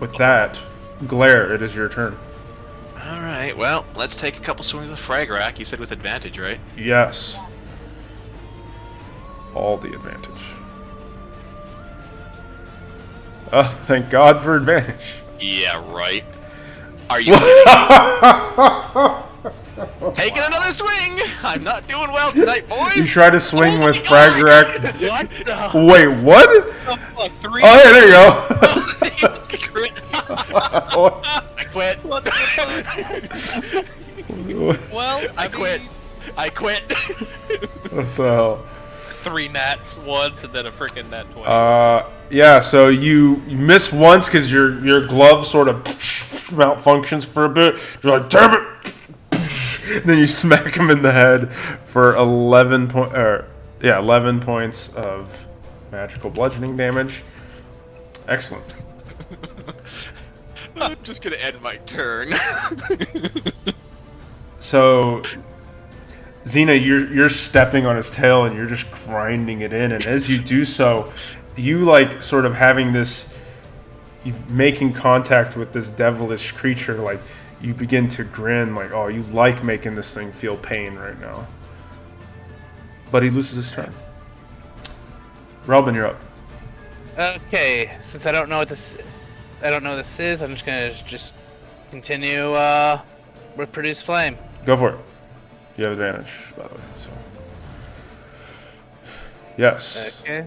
With that, Glare, it is your turn. All right. Well, let's take a couple swings with Frag Rack. You said with advantage, right? Yes. All the advantage. Thank God for advantage. Yeah, right. Are you taking another swing? I'm not doing well tonight, boys. You try to swing Oh with my Frag God. Rack. What the? Wait, what? Oh, 3. Oh, yeah, there you go. I quit. What the fuck? Well, I quit. I quit. What the hell? 3 nats once and then a freaking nat 20. Yeah, so you miss once because your glove sort of malfunctions for a bit. You're like, damn it! Then you smack him in the head for 11 points of magical bludgeoning damage. Excellent. I'm just gonna end my turn. So, Xena, you're stepping on his tail and you're just grinding it in, and as you do so, you like sort of having this, you making contact with this devilish creature, like you begin to grin, like, oh, you like making this thing feel pain right now. But he loses his turn. Relvin, you're up. Okay, since I don't know what this is, I'm just gonna continue reproduce flame. Go for it. You have advantage, by the way. So. Yes. Okay.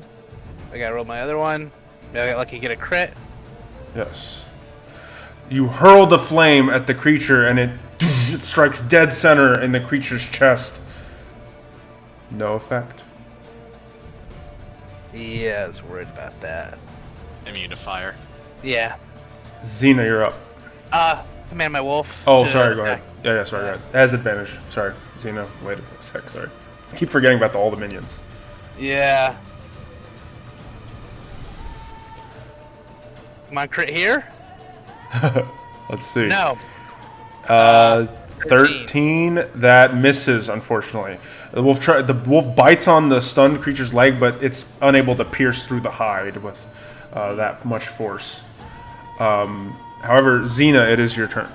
I gotta roll my other one. Maybe I got lucky to get a crit. Yes. You hurl the flame at the creature, and it strikes dead center in the creature's chest. No effect. Yeah, I was worried about that. Immune to fire. Yeah. Xena, you're up. Command my wolf. Oh, to sorry, go ahead. attack. Yeah, sorry, go ahead. It has advantage. Sorry. Xena, wait a sec, sorry. Keep forgetting about all the minions. Yeah. Come on, crit here? Let's see. No. 13. That misses, unfortunately. The wolf bites on the stunned creature's leg, but it's unable to pierce through the hide with that much force. However, Xena, it is your turn.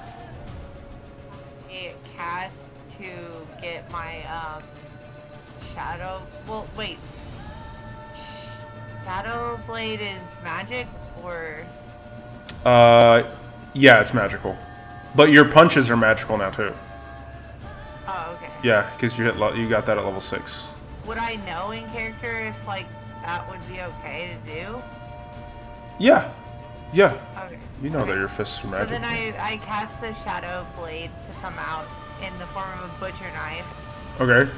A cast to get my shadow. Well, wait. Shadow Blade is magic, or Yeah, it's magical. But your punches are magical now too. oh, okay. Yeah, because you got that at level 6. Would I know in character if like that would be okay to do? Yeah. Okay. You know that your fists are So magic. then I cast the Shadow Blade to come out in the form of a butcher knife, Okay.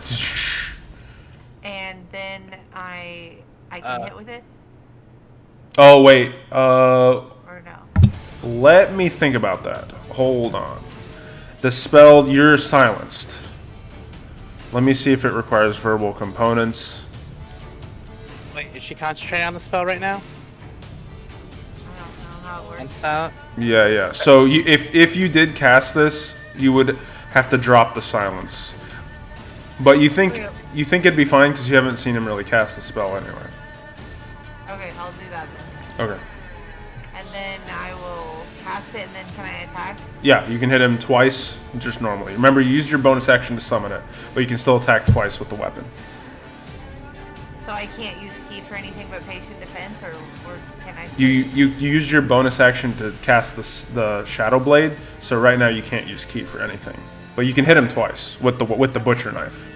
and then I can hit with it, Oh, wait. or no? Let me think about that. Hold on. The spell, you're silenced. Let me see if it requires verbal components. Wait, is she concentrating on the spell right now? I don't know how it And works. silent? Yeah. So if you did cast this, you would have to drop the silence. But you think it'd be fine because you haven't seen him really cast the spell anyway. Okay, I'll do that then. Okay. And then I will cast it, and then can I attack? Yeah, you can hit him twice, just normally. Remember, you used your bonus action to summon it, but you can still attack twice with the weapon. So I can't use key for anything but patient defense, or can I? You used your bonus action to cast the Shadow Blade, so right now you can't use key for anything. But you can hit him twice with the butcher knife.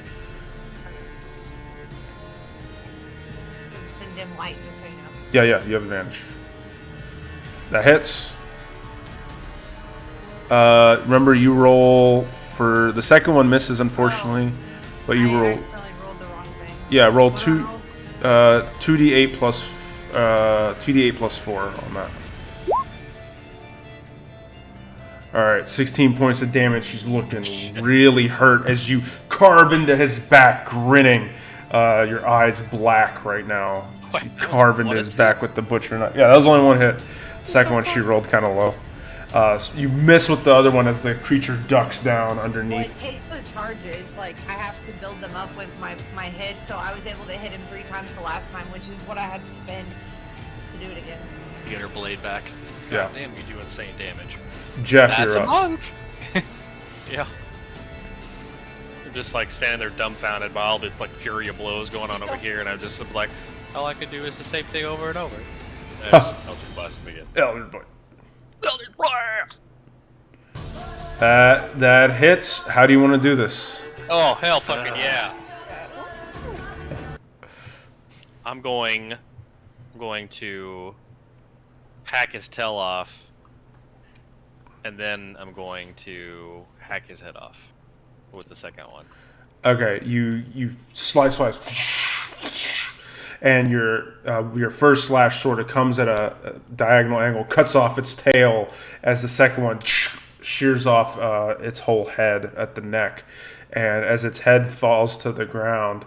It's in dim light, just so you know. Yeah, you have advantage. That hits. Remember, you roll for the second one misses, unfortunately, but you I roll. accidentally rolled the wrong thing. Yeah, roll What two. do I roll? 2d8 plus 2d8 plus 4 on that. Alright, 16 points of damage. He's looking really hurt as you carve into his back, grinning. Your eyes black right now. You carve into his back with the butcher knife. Yeah, that was only one hit. Second one she rolled kind of low. So you miss with the other one as the creature ducks down Well, it underneath. takes the charges. Like I have to build them up with my hit, so I was able to hit him 3 times the last time, which is what I had to spend to do it again. You get her blade back. Yeah. God damn, you do insane damage. Jeff, That's you're a up. monk. Yeah. You're just like standing there dumbfounded by all this like fury of blows going on over here, and I'm just like, all I could do is the same thing over and over. And I'll just blast him again. Elder Blade. That hits. How do you want to do this? Oh hell, fucking yeah! I'm going to hack his tail off, and then I'm going to hack his head off with the second one. Okay, you slice, and your first slash sort of comes at a diagonal angle, cuts off its tail, as the second one shears off its whole head at the neck, and as its head falls to the ground,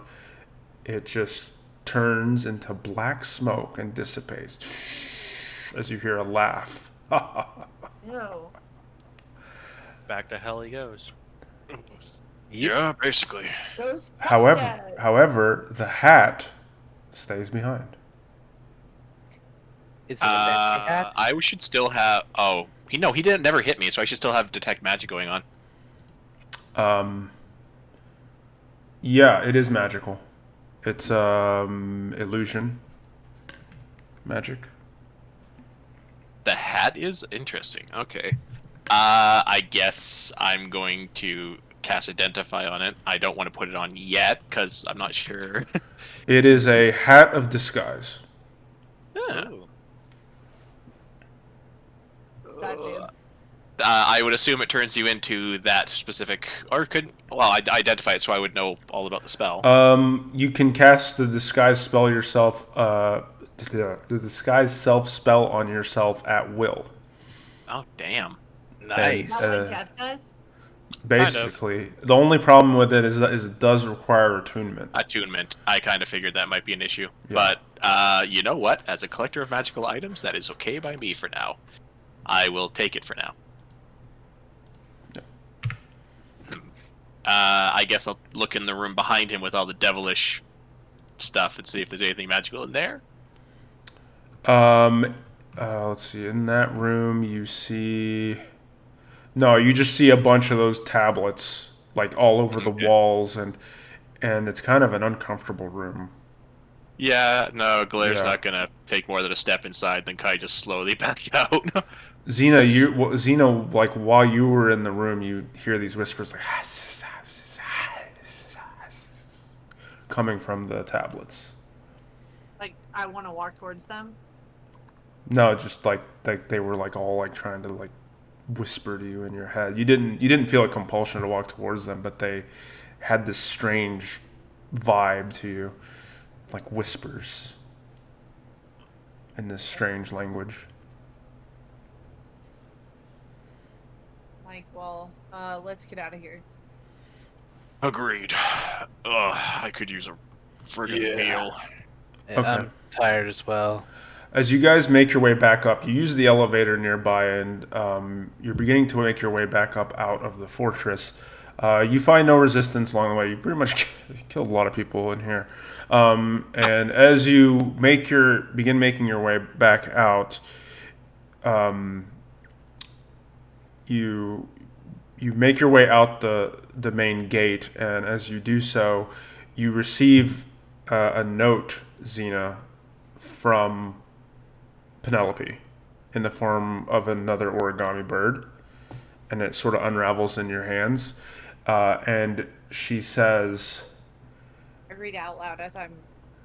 it just turns into black smoke and dissipates. as you hear a laugh. Ew. Back to hell he goes. Yeah, basically. Those However, the hat stays behind. Is it a bad hat? I should still have. Oh, no, he didn't never hit me, so I should still have detect magic going on. Yeah, it is magical. It's illusion magic. The hat is interesting. Okay. I guess I'm going to cast Identify on it. I don't want to put it on yet because I'm not sure. It is a hat of disguise. Ooh. What's that do? I would assume it turns you into that specific, or could, well, I identify it so I would know all about the spell. You can cast the disguise spell yourself. The disguise self spell on yourself at will. Oh, damn. Nice. Is that what Jeff does? Basically, the only problem with it is it does require attunement. Attunement. I kind of figured that might be an issue. Yeah. But, you know what? As a collector of magical items, that is okay by me for now. I will take it for now. I guess I'll look in the room behind him with all the devilish stuff and see if there's anything magical in there. Let's see. In that room, you see. No, you just see a bunch of those tablets, like all over the walls, and it's kind of an uncomfortable room. Yeah, no, Glaire's Yeah. not gonna take more than a step inside, then Kai just slowly back out. Xena, like while you were in the room, you hear these whispers like coming from the tablets. Like, I want to walk towards them. No, just like they were like all like trying to like whisper to you in your head. You didn't feel a compulsion to walk towards them, but they had this strange vibe to you, like whispers in this strange language. Like, well, let's get out of here. Agreed. Ugh, I could use a friggin' meal. And Okay. I'm tired as well. As you guys make your way back up, you use the elevator nearby, and you're beginning to make your way back up out of the fortress. You find no resistance along the way. You pretty much killed a lot of people in here. And as you begin making your way back out, you make your way out the main gate, and as you do so, you receive a note, Xena, from Penelope in the form of another origami bird, and it sort of unravels in your hands, and she says, I read out loud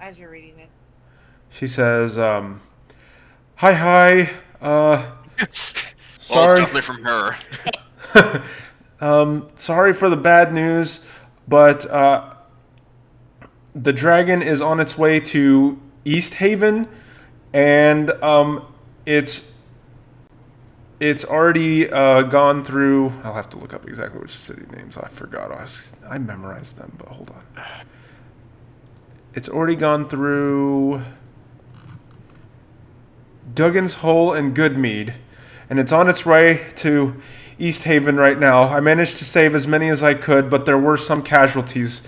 as you're reading it. she says, hi, Well, sorry, it's definitely from her. sorry for the bad news, but the dragon is on its way to East Haven, and it's already gone through. I'll have to look up exactly which city names. I forgot. I memorized them, but hold on. It's already gone through Duggan's Hole and Goodmead, and it's on its way to East Haven right now. I managed to save as many as I could, but there were some casualties.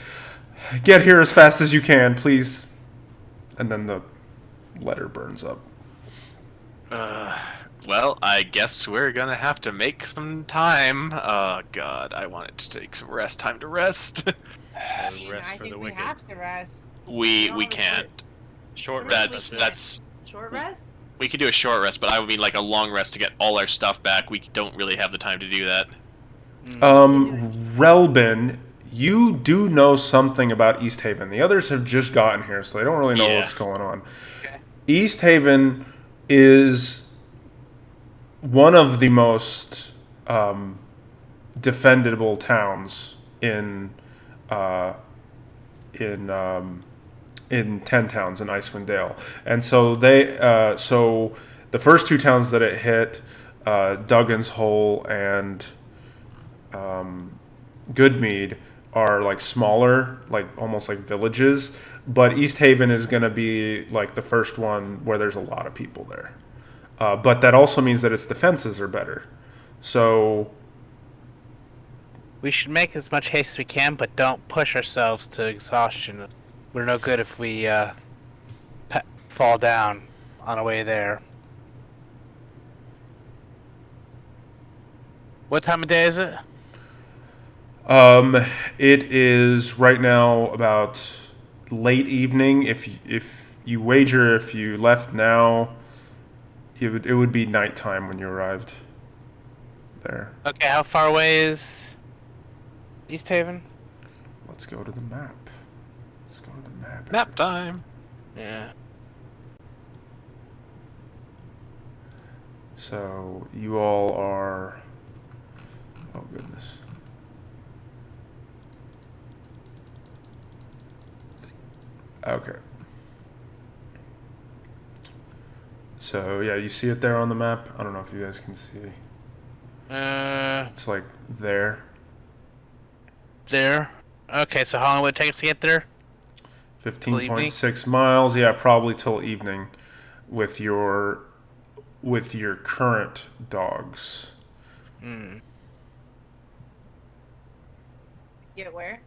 Get here as fast as you can, please. And then the letter burns up. Well, I guess we're gonna have to make some time. Oh, God, I wanted to take some rest. Time to rest. Rest I for think the we wicked. have to rest. we No, can't. Short rest. That's Short rest? we could do a short rest, but I would mean like a long rest to get all our stuff back. We don't really have the time to do that. Relbin, you do know something about East Haven. The others have just gotten here, so they don't really know Yeah. what's going on. East Haven is one of the most defendable towns in 10 towns in Icewind Dale, and so so the first two towns that it hit, Duggan's Hole and Goodmead, are like smaller, like almost like villages. But East Haven is going to be like the first one where there's a lot of people there. But that also means that its defenses are better. So We should make as much haste as we can, but don't push ourselves to exhaustion. We're no good if we fall down on our way there. What time of day is it? it is right now about late evening. If you wager, if you left now, it would be nighttime when you arrived there. Okay, how far away is East Haven? Let's go to the map. Let's go to the map. Nap time. Yeah. So you all are. Oh goodness. Okay. So yeah, you see it there on the map. I don't know if you guys can see. It's like there. There. Okay, so how long would it take us to get there? 15.6 miles. Yeah, probably till evening, with your current dogs. Hmm. Get where?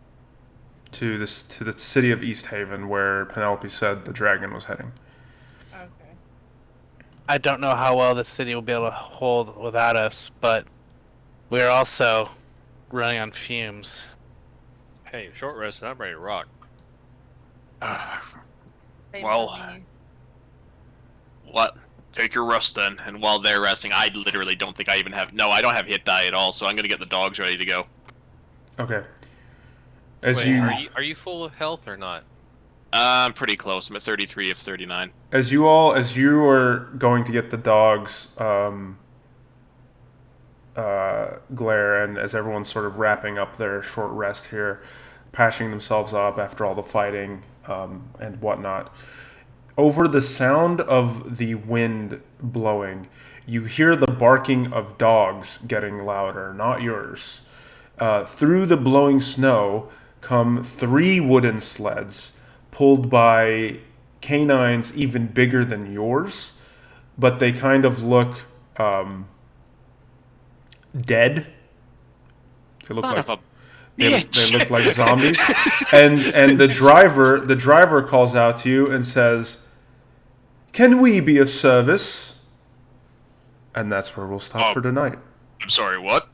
To the city of East Haven, where Penelope said the dragon was heading. Okay. I don't know how well the city will be able to hold without us, but we're also running on fumes. Hey, short rest and I'm ready to rock. Same Well, for me. What? Take your rest then, and while they're resting, I literally don't think I even have. No, I don't have hit die at all, so I'm gonna get the dogs ready to go. Okay. As Wait, you are you full of health or not? I'm pretty close. I'm at 33 of 39. as you are going to get the dogs, Glare, and as everyone's sort of wrapping up their short rest here, patching themselves up after all the fighting and whatnot. Over the sound of the wind blowing, you hear the barking of dogs getting louder, not yours. Through the blowing snow come 3 wooden sleds pulled by canines even bigger than yours, but they kind of look dead. They look Son like of a they bitch. look like zombies. And the driver calls out to you and says, "Can we be of service?" And that's where we'll stop for tonight. I'm sorry, what?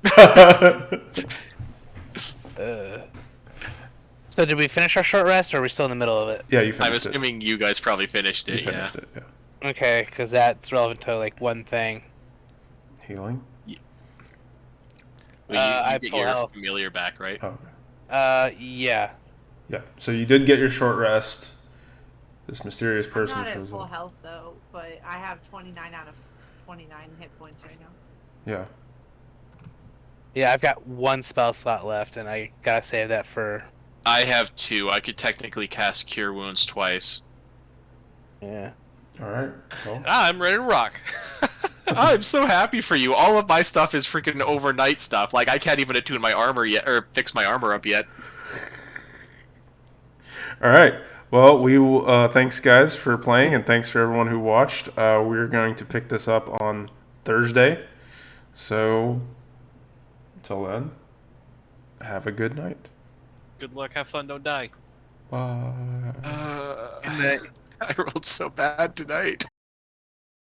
So did we finish our short rest, or are we still in the middle of it? Yeah, you I'm finished it. assuming you guys probably finished You it, yeah. finished it, yeah. Okay, because that's relevant to like one thing. Healing? Well, I you have get full your health. familiar back, right? Oh, okay. Yeah. Yeah. So you did get your short rest. This mysterious I'm person not at shows full up. health though, but I have 29 out of 29 hit points right now. Yeah. Yeah, I've got 1 spell slot left, and I gotta save that for. I have 2. I could technically cast Cure Wounds twice. Yeah. All right. Well, I'm ready to rock. I'm so happy for you. All of my stuff is freaking overnight stuff. Like, I can't even attune my armor yet, or fix my armor up yet. all right. Well, we will, thanks guys for playing, and thanks for everyone who watched. We're going to pick this up on Thursday. So until then, have a good night. Good luck, have fun, don't die. Bye. I rolled so bad tonight.